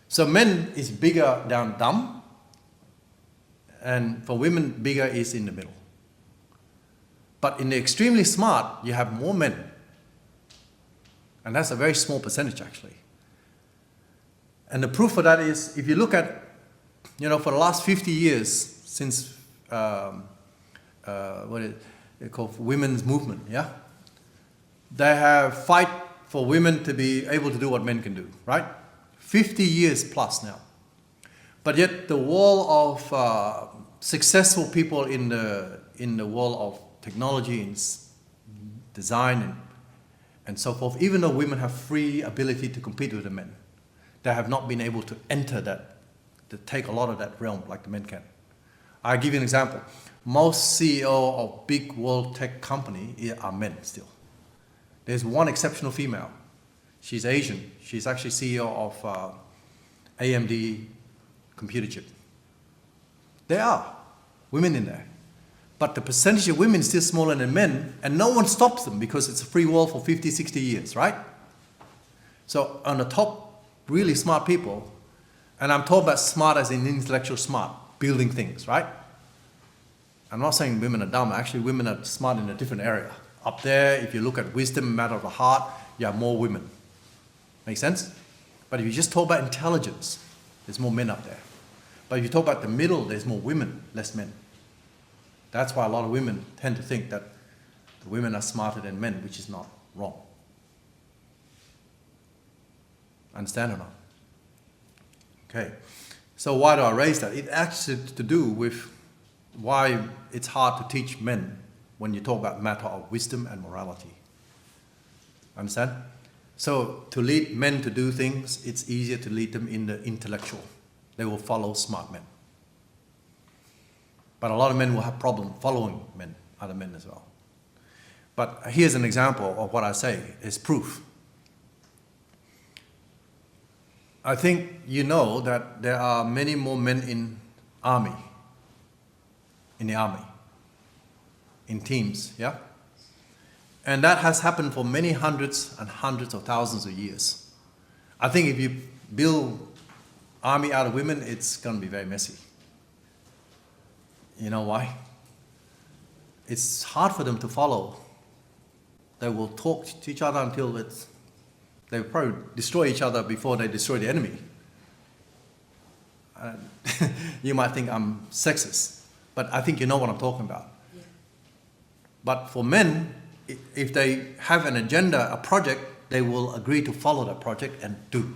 So men is bigger down dumb, and for women bigger is in the middle. But in the extremely smart, you have more men. And that's a very small percentage actually. And the proof for that is, if you look at, for the last 50 years since, what is it called, women's movement, yeah? They have fight for women to be able to do what men can do, right? 50 years plus now. But yet the wall of successful people in the world of technology and design and so forth, even though women have free ability to compete with the men, they have not been able to enter that, to take a lot of that realm like the men can. I'll give you an example. Most CEO of big world tech company are men still. There's one exceptional female. She's Asian. She's actually CEO of AMD computer chip. There are women in there. But the percentage of women is still smaller than men, and no one stops them because it's a free world for 50, 60 years, right? So on the top, really smart people, and I'm talking about smart as in intellectual smart, building things, right? I'm not saying women are dumb. Actually, women are smart in a different area. Up there, if you look at wisdom, matter of the heart, you have more women. Make sense? But if you just talk about intelligence, there's more men up there. But if you talk about the middle, there's more women, less men. That's why a lot of women tend to think that the women are smarter than men, which is not wrong. Understand or not? Okay. So why do I raise that? It actually to do with why it's hard to teach men when you talk about matter of wisdom and morality. Understand? So to lead men to do things, it's easier to lead them in the intellectual. They will follow smart men. But a lot of men will have problem following men, other men as well. But here's an example of what I say is proof. I think you know that there are many more men in the army, in teams, yeah? And that has happened for many hundreds and hundreds of thousands of years. I think if you build army out of women, it's going to be very messy. You know why? It's hard for them to follow. They will talk to each other until they will probably destroy each other before they destroy the enemy. You might think I'm sexist, but I think you know what I'm talking about. Yeah. But for men, if they have an agenda, a project, they will agree to follow that project and do.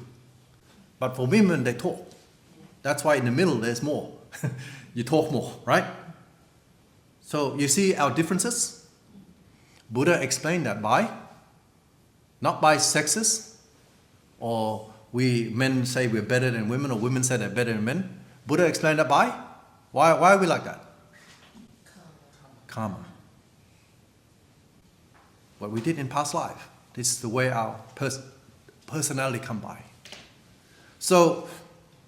But for women, they talk. That's why in the middle, there's more. You talk more, right? So you see our differences? Buddha explained that by, not by sexes, or we men say we're better than women, or women say they're better than men. Buddha explained that by, why are we like that? Karma. What we did in past life. This is the way our personality come by. So,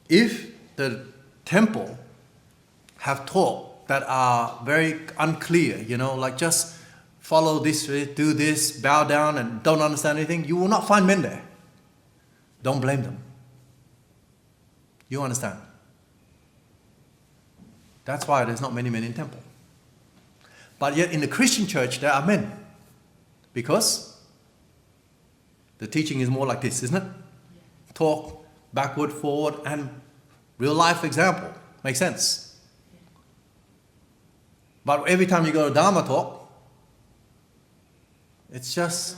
if the temple have talk that are very unclear, like just follow this, do this, bow down and don't understand anything, you will not find men there. Don't blame them. You understand? That's why there's not many men in temple. But yet in the Christian church there are men. Because the teaching is more like this, isn't it? Talk backward, forward, and real life example. Makes sense? But every time you go to Dharma talk, it's just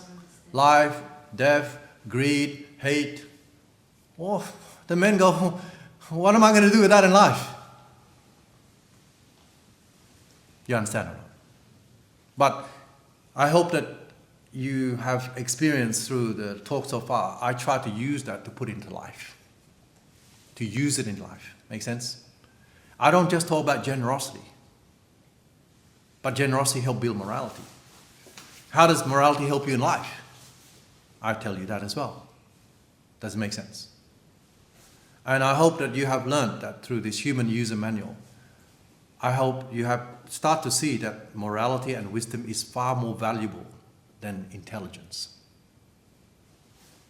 life, death, greed, hate. Oh, the men go, what am I going to do with that in life? You understand or not? But I hope that you have experienced through the talk so far, I try to use that to put into life. To use it in life. Make sense? I don't just talk about generosity. But generosity helps build morality. How does morality help you in life? I tell you that as well. Does it make sense? And I hope that you have learned that through this human user manual. I hope you have start to see that morality and wisdom is far more valuable than intelligence.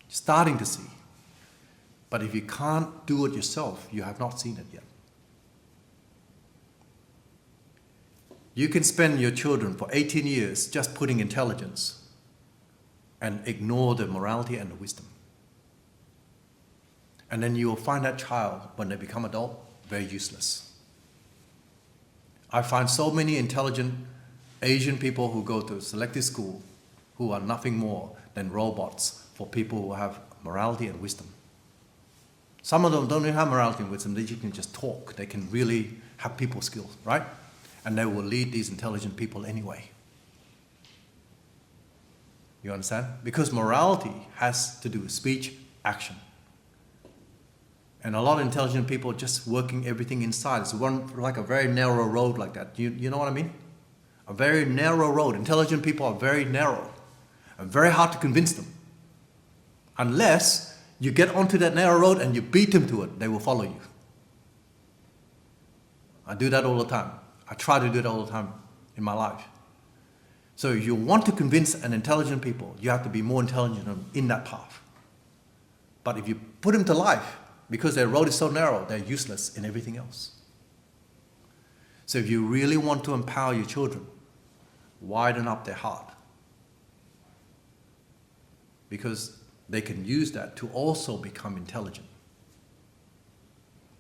Starting to see. But if you can't do it yourself, you have not seen it yet. You can spend your children for 18 years just putting intelligence and ignore the morality and the wisdom. And then you will find that child, when they become adult, very useless. I find so many intelligent Asian people who go to selective school who are nothing more than robots for people who have morality and wisdom. Some of them don't even have morality and wisdom, they can just talk. They can really have people skills, right? And they will lead these intelligent people anyway. You understand? Because morality has to do with speech, action. And a lot of intelligent people just working everything inside. It's like a very narrow road like that. You know what I mean? A very narrow road. Intelligent people are very narrow. And very hard to convince them. Unless you get onto that narrow road and you beat them to it, they will follow you. I do that all the time. I try to do it all the time in my life. So if you want to convince an intelligent people, you have to be more intelligent in that path. But if you put them to life, because their road is so narrow, they're useless in everything else. So if you really want to empower your children, widen up their heart. Because they can use that to also become intelligent.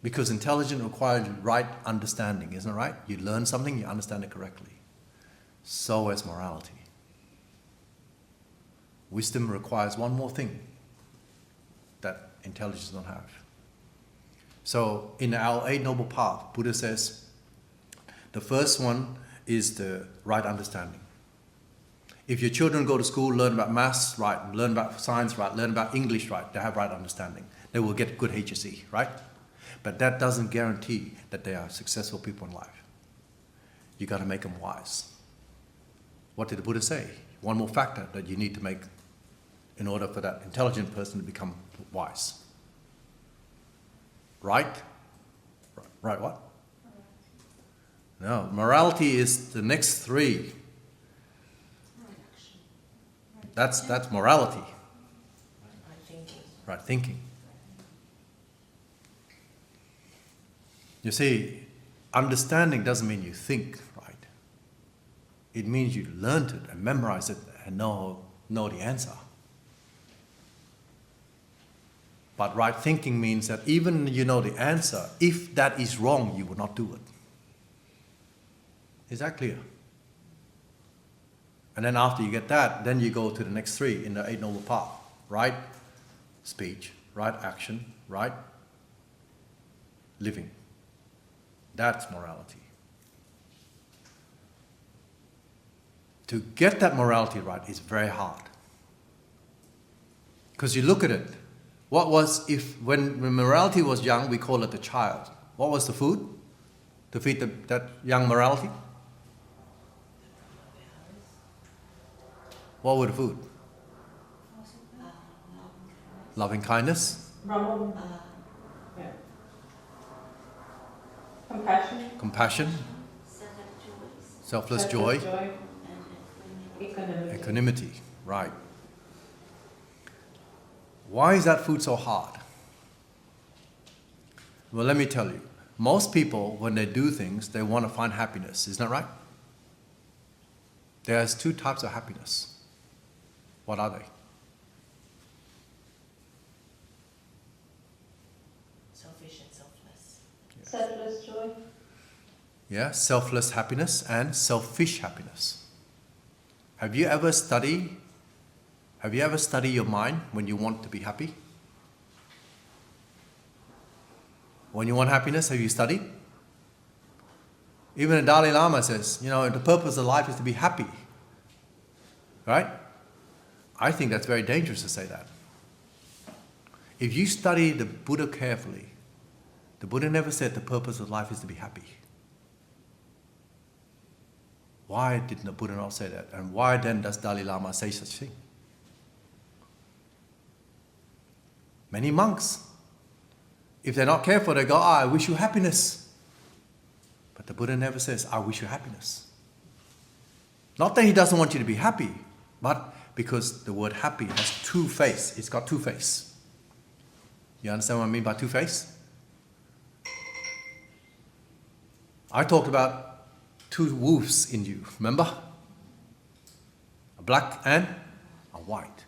Because intelligence requires right understanding, isn't it right? You learn something, you understand it correctly. So as morality. Wisdom requires one more thing that intelligence don't have. So in our Eight Noble Path, Buddha says, the first one is the right understanding. If your children go to school, learn about maths, right, learn about science, right, learn about English, right, they have right understanding. They will get good HSE, right? But that doesn't guarantee that they are successful people in life. You got to make them wise. What did the Buddha say? One more factor that you need to make in order for that intelligent person to become wise. Right? Right what? No, morality is the next three. Right action. That's morality. Right thinking. Right thinking. You see, understanding doesn't mean you think right. It means you learned it and memorized it and know the answer. But right thinking means that even you know the answer, if that is wrong, you will not do it. Is that clear? And then after you get that, then you go to the next three in the Eight Noble Path. Right speech, right action, right living. That's morality. To get that morality right is very hard. Because you look at it. What was, when morality was young, we call it the child. What was the food to feed that young morality? What was the food? Loving kindness, Compassion, compassion, selfless joy, equanimity. equanimity. Right. Why is that food so hard? Well, let me tell you. Most people, when they do things, they want to find happiness. Isn't that right? There's two types of happiness. What are they? Selfish and selfless. Selfless joy. Yeah, selfless happiness and selfish happiness. Have you ever studied your mind when you want to be happy? When you want happiness, have you studied? Even the Dalai Lama says, the purpose of life is to be happy. Right? I think that's very dangerous to say that. If you study the Buddha carefully, the Buddha never said the purpose of life is to be happy. Why didn't the Buddha not say that? And why then does Dalai Lama say such thing? Many monks, if they're not careful, they go, I wish you happiness. But the Buddha never says, I wish you happiness. Not that he doesn't want you to be happy, but because the word happy has two faces. It's got two faces. You understand what I mean by two faces? I talked about two wolves in you, remember? A black and a white.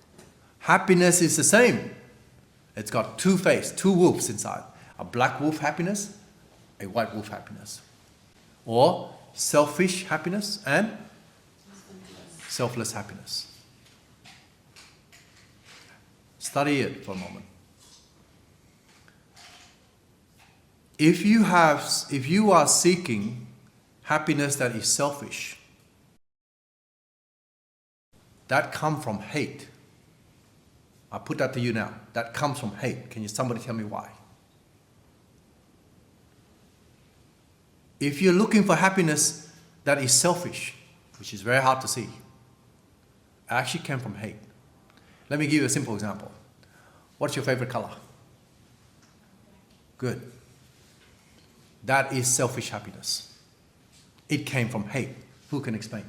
Happiness is the same. It's got two faces, two wolves inside. A black wolf happiness, a white wolf happiness. Or selfish happiness and selfless happiness. Study it for a moment. If you are seeking happiness that is selfish, that comes from hate. I'll put that to you now. That comes from hate. Can somebody tell me why? If you're looking for happiness that is selfish, which is very hard to see, it actually came from hate. Let me give you a simple example. What's your favorite color? Good. That is selfish happiness. It came from hate. Who can explain?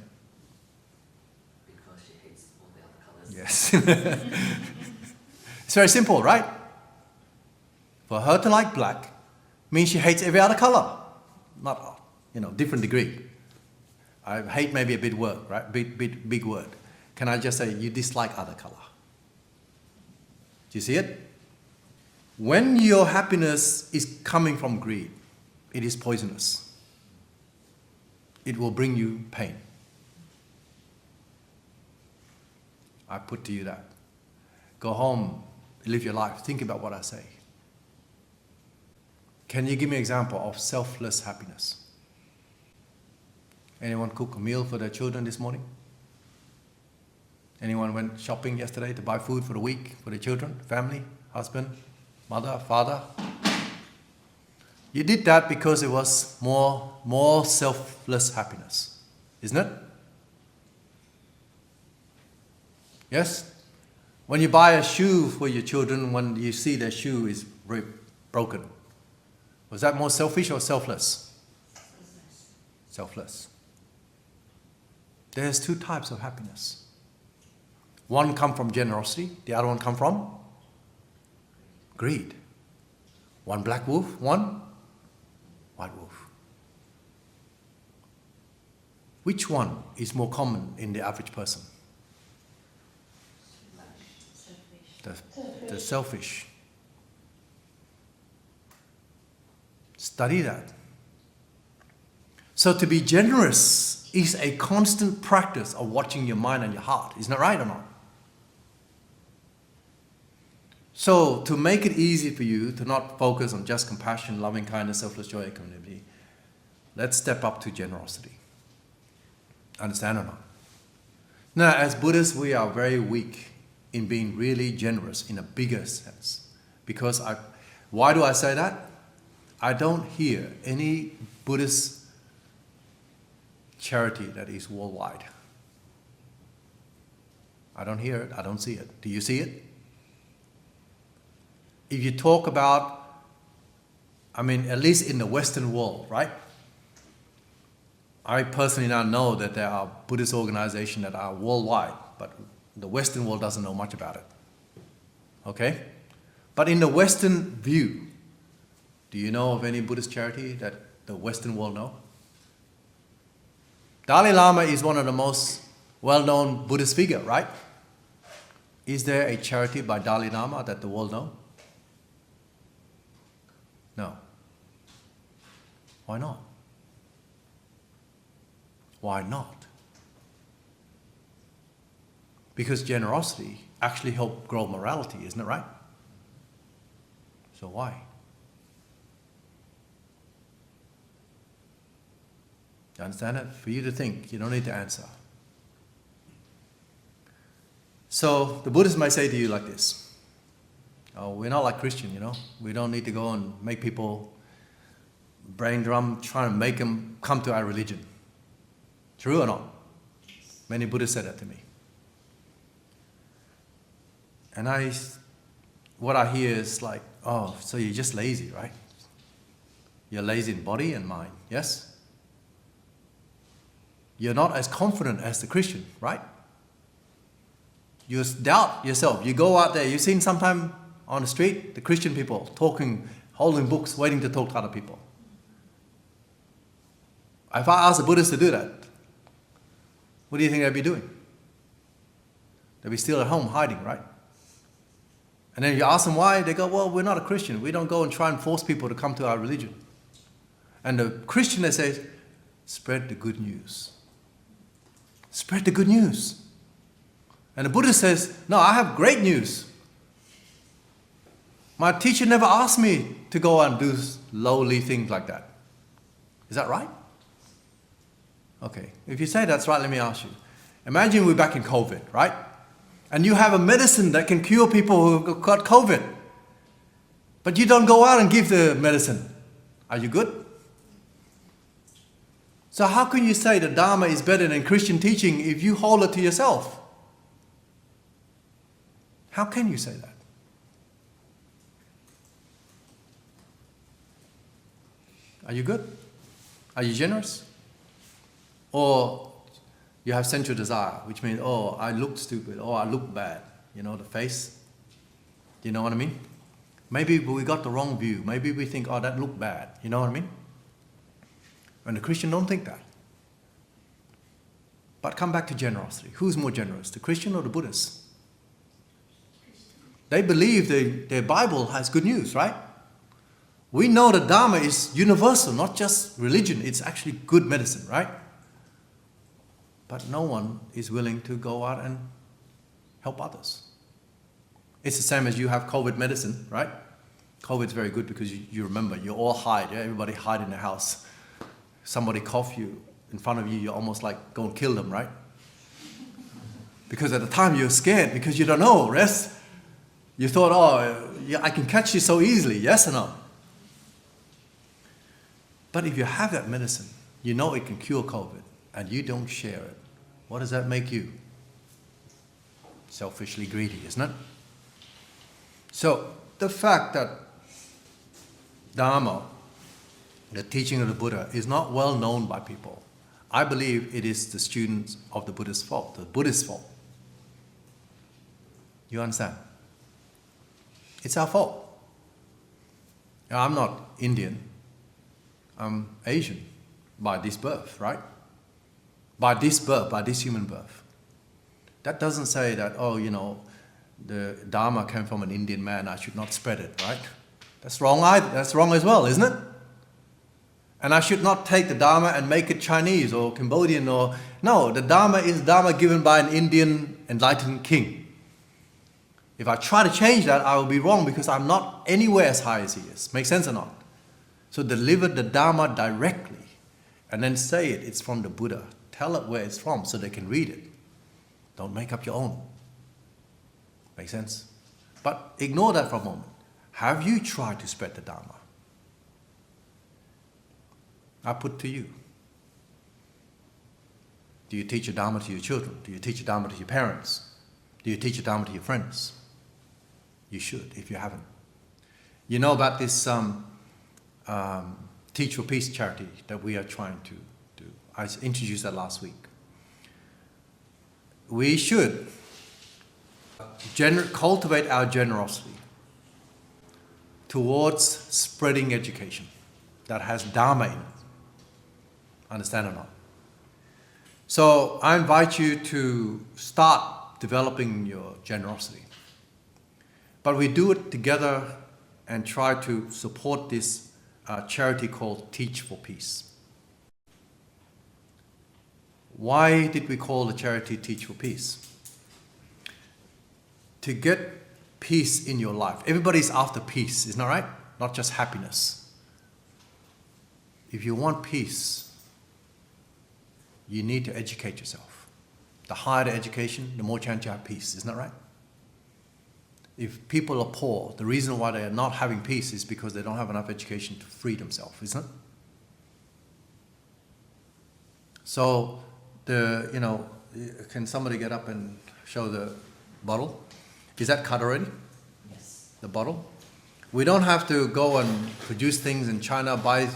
Because she hates all the other colours. Yes. It's very simple, right? For her to like black means she hates every other color. Not, different degree. I hate maybe a big word, right? Big word. Can I just say you dislike other color? Do you see it? When your happiness is coming from greed, it is poisonous. It will bring you pain. I put to you that. Go home, live your life, think about what I say. Can you give me an example of selfless happiness? Anyone cook a meal for their children this morning? Anyone went shopping yesterday to buy food for the week for the children, family, husband, mother, father? You did that because it was more selfless happiness, isn't it? Yes? When you buy a shoe for your children, when you see their shoe is broken, was that more selfish or selfless? Selfless. There's two types of happiness. One come from generosity, the other one come from greed. One black wolf, one white wolf. Which one is more common in the average person? The selfish. Study that. So to be generous is a constant practice of watching your mind and your heart. Isn't that right or not? So to make it easy for you to not focus on just compassion, loving kindness, selfless joy, equanimity, let's step up to generosity. Understand or not? Now, as Buddhists, we are very weak in being really generous in a bigger sense. Because why do I say that? I don't hear any Buddhist charity that is worldwide. I don't hear it, I don't see it. Do you see it? If you talk about, at least in the Western world, right? I personally now know that there are Buddhist organizations that are worldwide, but the Western world doesn't know much about it. Okay? But in the Western view, do you know of any Buddhist charity that the Western world know? Dalai Lama is one of the most well-known Buddhist figure, right? Is there a charity by Dalai Lama that the world know? No. Why not? Why not? Because generosity actually helps grow morality, isn't it right? So why? You understand it? For you to think, you don't need to answer. So the Buddhists might say to you like this. Oh, we're not like Christian, We don't need to go and make people brain drum, trying to make them come to our religion. True or not? Many Buddhists said that to me. And what I hear is like, oh, so you're just lazy, right? You're lazy in body and mind, yes? You're not as confident as the Christian, right? You doubt yourself. You go out there, you've seen sometime on the street, the Christian people talking, holding books, waiting to talk to other people. If I ask the Buddhists to do that, what do you think they'd be doing? They'd be still at home hiding, right? And then you ask them why, they go, well, we're not a Christian. We don't go and try and force people to come to our religion. And the Christian, they say, spread the good news. Spread the good news. And the Buddhist says, no, I have great news. My teacher never asked me to go and do lowly things like that. Is that right? Okay, if you say that's right, let me ask you. Imagine we're back in COVID, right? And you have a medicine that can cure people who got COVID. But you don't go out and give the medicine. Are you good? So how can you say the Dharma is better than Christian teaching if you hold it to yourself? How can you say that? Are you good? Are you generous? Or you have sensual desire, which means, oh, I look stupid, or I look bad. The face. Do you know what I mean? Maybe we got the wrong view. Maybe we think, oh, that looked bad. You know what I mean? And the Christian don't think that. But come back to generosity. Who's more generous, the Christian or the Buddhist? They believe their Bible has good news, right? We know that Dharma is universal, not just religion. It's actually good medicine, right? But no one is willing to go out and help others. It's the same as you have COVID medicine, right? COVID's very good because you remember, you all hide. Yeah? Everybody hide in the house. Somebody cough you in front of you, you're almost like go and kill them, right? Because at the time you're scared because you don't know, rest. You thought, oh, yeah, I can catch you so easily, yes or no? But if you have that medicine, you know it can cure COVID, and you don't share it, what does that make you? selfishly greedy, isn't it? So the fact that Dharma, the teaching of the Buddha, is not well known by people, I believe it is the students of the Buddha's fault, the Buddhist fault. You understand? It's our fault. Now, I'm not Indian. I'm Asian by this birth, right? By this birth, by this human birth. That doesn't say that, oh, the Dharma came from an Indian man, I should not spread it, right? That's wrong either. That's wrong as well, isn't it? And I should not take the Dharma and make it Chinese or Cambodian or... No, the Dharma is Dharma given by an Indian enlightened king. If I try to change that, I will be wrong because I'm not anywhere as high as he is. Make sense or not? So deliver the Dharma directly and then say it's from the Buddha. Tell it where it's from so they can read it. Don't make up your own. Make sense? But ignore that for a moment. Have you tried to spread the Dharma? I put to you. Do you teach the Dharma to your children? Do you teach the Dharma to your parents? Do you teach the Dharma to your friends? You should, if you haven't. You know about this Teach for Peace charity that we are trying to do. I introduced that last week. We should cultivate our generosity towards spreading education that has Dharma in it. Understand or not? So I invite you to start developing your generosity. But we do it together and try to support this charity called Teach for Peace. Why did we call the charity Teach for Peace? To get peace in your life. Everybody's after peace, isn't that right? Not just happiness. If you want peace, you need to educate yourself. The higher the education, the more chance you have peace, isn't that right? If people are poor, the reason why they are not having peace is because they don't have enough education to free themselves, isn't it? So, can somebody get up and show the bottle? Is that cut already? Yes. The bottle? We don't have to go and produce things in China, buy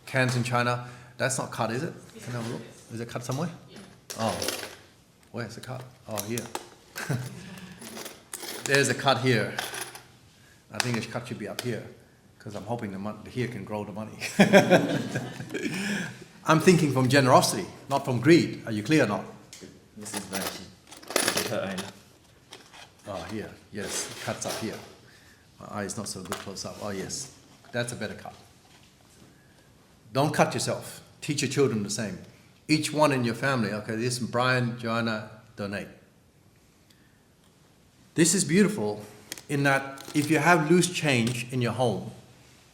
cans in China. That's not cut, is it? Can I have a look? Is it cut somewhere? Yeah. Oh, where's the cut? Oh, here. There's a cut here. I think the cut should be up here because I'm hoping the here can grow the money. I'm thinking from generosity, not from greed. Are you clear or not? This is very her own. Oh, here. Yes, it cuts up here. My eye is not so good close up. Oh, yes. That's a better cut. Don't cut yourself. Teach your children the same. Each one in your family. Okay, this is Brian, Joanna, donate. This is beautiful in that if you have loose change in your home,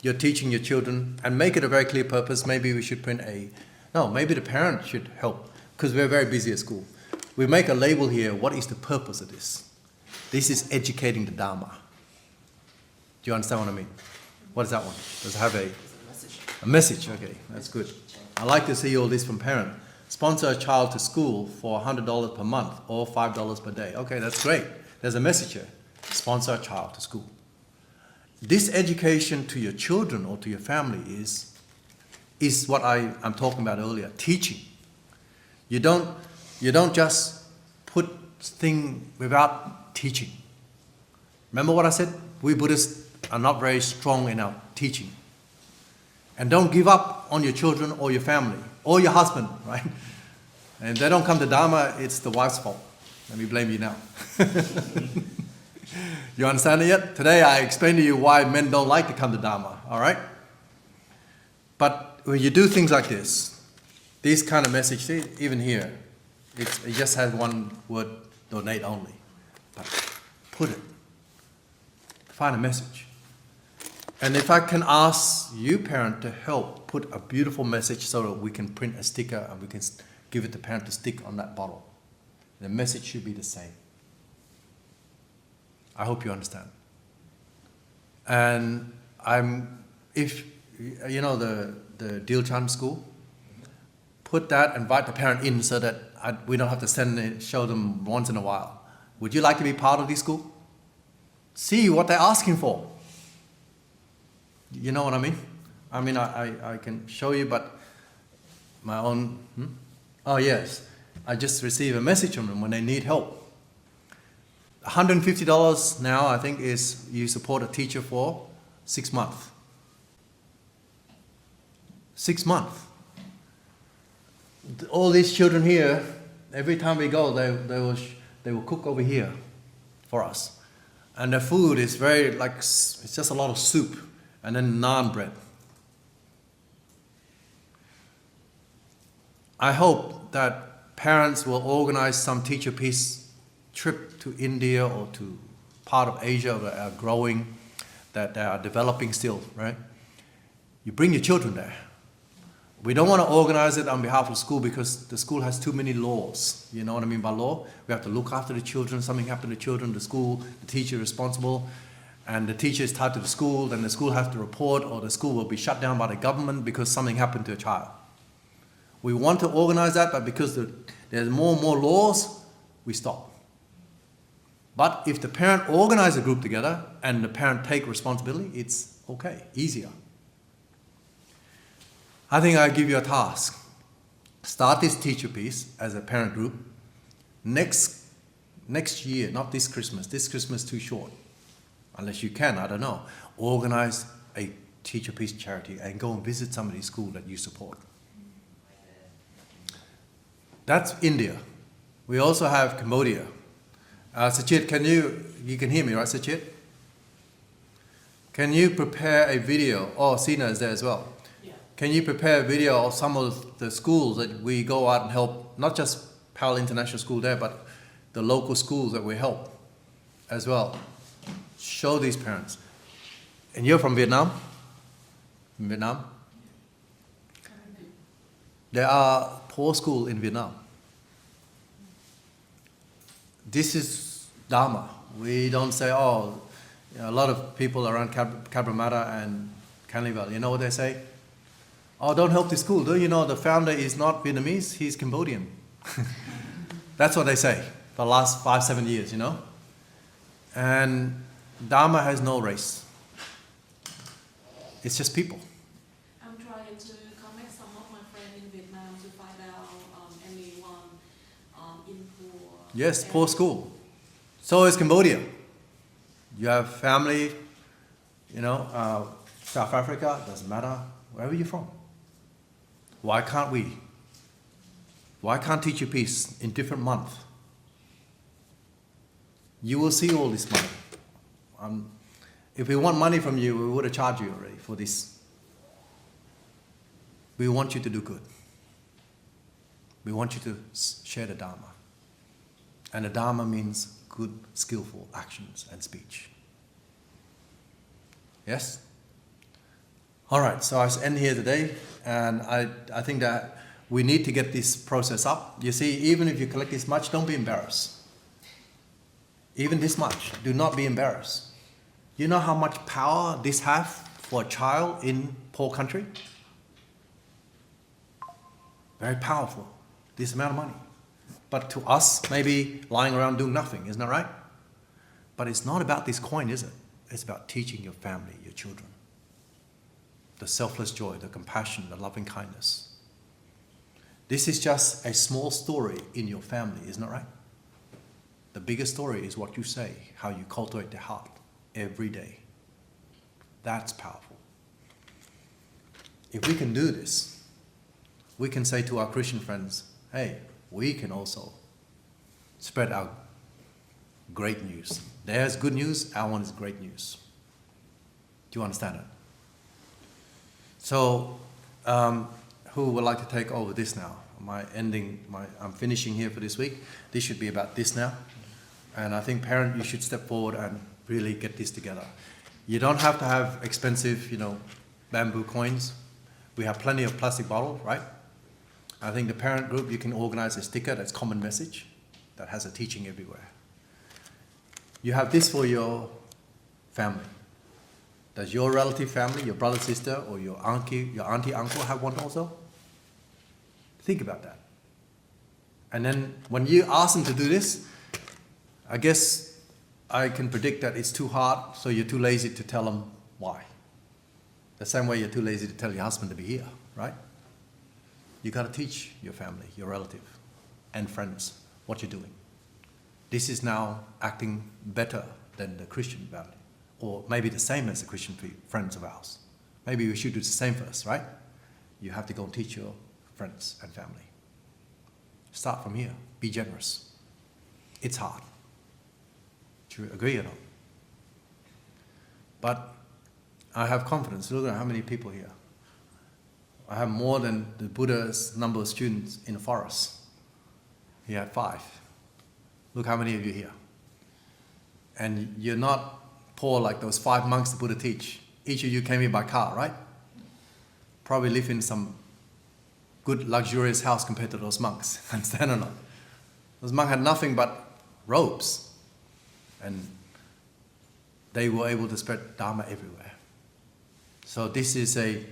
you're teaching your children and make it a very clear purpose. Maybe we should print maybe the parent should help because we're very busy at school. We make a label here. What is the purpose of this? This is educating the Dharma. Do you understand what I mean? What is that one? Does it have a message? Okay, that's good. I like to see all this from parent. Sponsor a child to school for $100 per month or $5 per day. Okay, that's great. There's a message here. Sponsor a child to school. This education to your children or to your family is what I'm talking about earlier, teaching. You don't just put things without teaching. Remember what I said? We Buddhists are not very strong in our teaching. And don't give up on your children or your family or your husband, right? And if they don't come to Dharma, it's the wife's fault. Let me blame you now. You understand it yet? Today I explained to you why men don't like to come to Dharma, all right? But when you do things like this kind of message, see, even here, it just has one word, donate only. But put it. Find a message. And if I can ask you, parent, to help put a beautiful message so that we can print a sticker and we can give it to parent to stick on that bottle. The message should be the same. I hope you understand. And if you know the Dilchan school, put that, invite the parent in so that we don't have to show them once in a while. Would you like to be part of this school? See what they're asking for. You know what I mean? I mean, I can show you, but my own... Oh, yes. I just received a message from them when they need help. $150 now, I think, is you support a teacher for 6 months. 6 months. All these children here, every time we go, they will cook over here for us. And the food is very, like, it's just a lot of soup and then naan bread. I hope that parents will organize some teacher peace trip to India or to part of Asia that are growing, that they are developing still, right? You bring your children there. We don't want to organize it on behalf of the school because the school has too many laws. You know what I mean by law? We have to look after the children. Something happened to the children, the school, the teacher is responsible, and the teacher is tied to the school, then the school has to report, or the school will be shut down by the government because something happened to a child. We want to organize that, but because there's more and more laws, we stop. But if the parent organize a group together and the parent take responsibility, it's okay, easier. I think I'll give you a task. Start this teacher piece as a parent group. Next year, not this Christmas. This Christmas is too short. Unless you can, I don't know. Organize a teacher piece charity and go and visit somebody's school that you support. That's India. We also have Cambodia. Sachit, you can hear me, right, Sachit? Can you prepare a video? Oh, Sina is there as well. Yeah. Can you prepare a video of some of the schools that we go out and help, not just Powell International School there, but the local schools that we help as well. Show these parents. And you're from Vietnam? From Vietnam? There are poor schools in Vietnam. This is Dharma. We don't say, oh, you know, a lot of people around Cabramatta and Canleyville, you know what they say? Oh, don't help the school. Don't you know the founder is not Vietnamese, he's Cambodian. That's what they say for the last 5-7 years, you know? And Dharma has no race. It's just people. I'm trying to connect some of my friends in Vietnam to find out anyone in poor. Yes, poor school. So is Cambodia. You have family, you know, South Africa, doesn't matter, wherever you're from. Why can't we? Why can't teach you peace in different months? You will see all this money. If we want money from you, we would have charged you already for this. We want you to do good. We want you to share the Dharma. And the Dharma means good, skillful actions and speech. Yes? All right, so I end here today, and I think that we need to get this process up. You see, even if you collect this much, don't be embarrassed. Even this much, do not be embarrassed. You know how much power this has for a child in poor country? Very powerful, this amount of money. But to us, maybe lying around doing nothing, isn't that right? But it's not about this coin, is it? It's about teaching your family, your children. The selfless joy, the compassion, the loving kindness. This is just a small story in your family, isn't it right? The bigger story is what you say, how you cultivate their heart every day. That's powerful. If we can do this, we can say to our Christian friends, hey, we can also spread our great news. There's good news, our one is great news. Do you understand it? So, who would like to take over this now? I'm finishing here for this week. This should be about this now. And I think parent, you should step forward and really get this together. You don't have to have expensive, bamboo coins. We have plenty of plastic bottles, right? I think the parent group, you can organize a sticker that's common message that has a teaching everywhere. You have this for your family. Does your relative family, your brother, sister, or your auntie, uncle have one also? Think about that. And then when you ask them to do this, I guess I can predict that it's too hard, so you're too lazy to tell them why. The same way you're too lazy to tell your husband to be here, right? You got to teach your family, your relative, and friends what you're doing. This is now acting better than the Christian family, or maybe the same as the Christian friends of ours. Maybe we should do the same first, right? You have to go and teach your friends and family. Start from here. Be generous. It's hard. Do you agree or not? But I have confidence. Look at how many people here. I have more than the Buddha's number of students in the forest. He had 5. Look how many of you here. And you're not poor like those 5 monks the Buddha teach. Each of you came here by car, right? Probably live in some good luxurious house compared to those monks. Understand or not? Those monks had nothing but robes. And they were able to spread Dharma everywhere. So this is a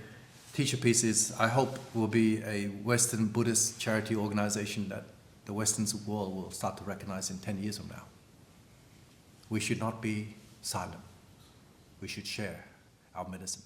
teacher pieces, I hope, will be a Western Buddhist charity organization that the Western world will start to recognize in 10 years from now. We should not be silent. We should share our medicine.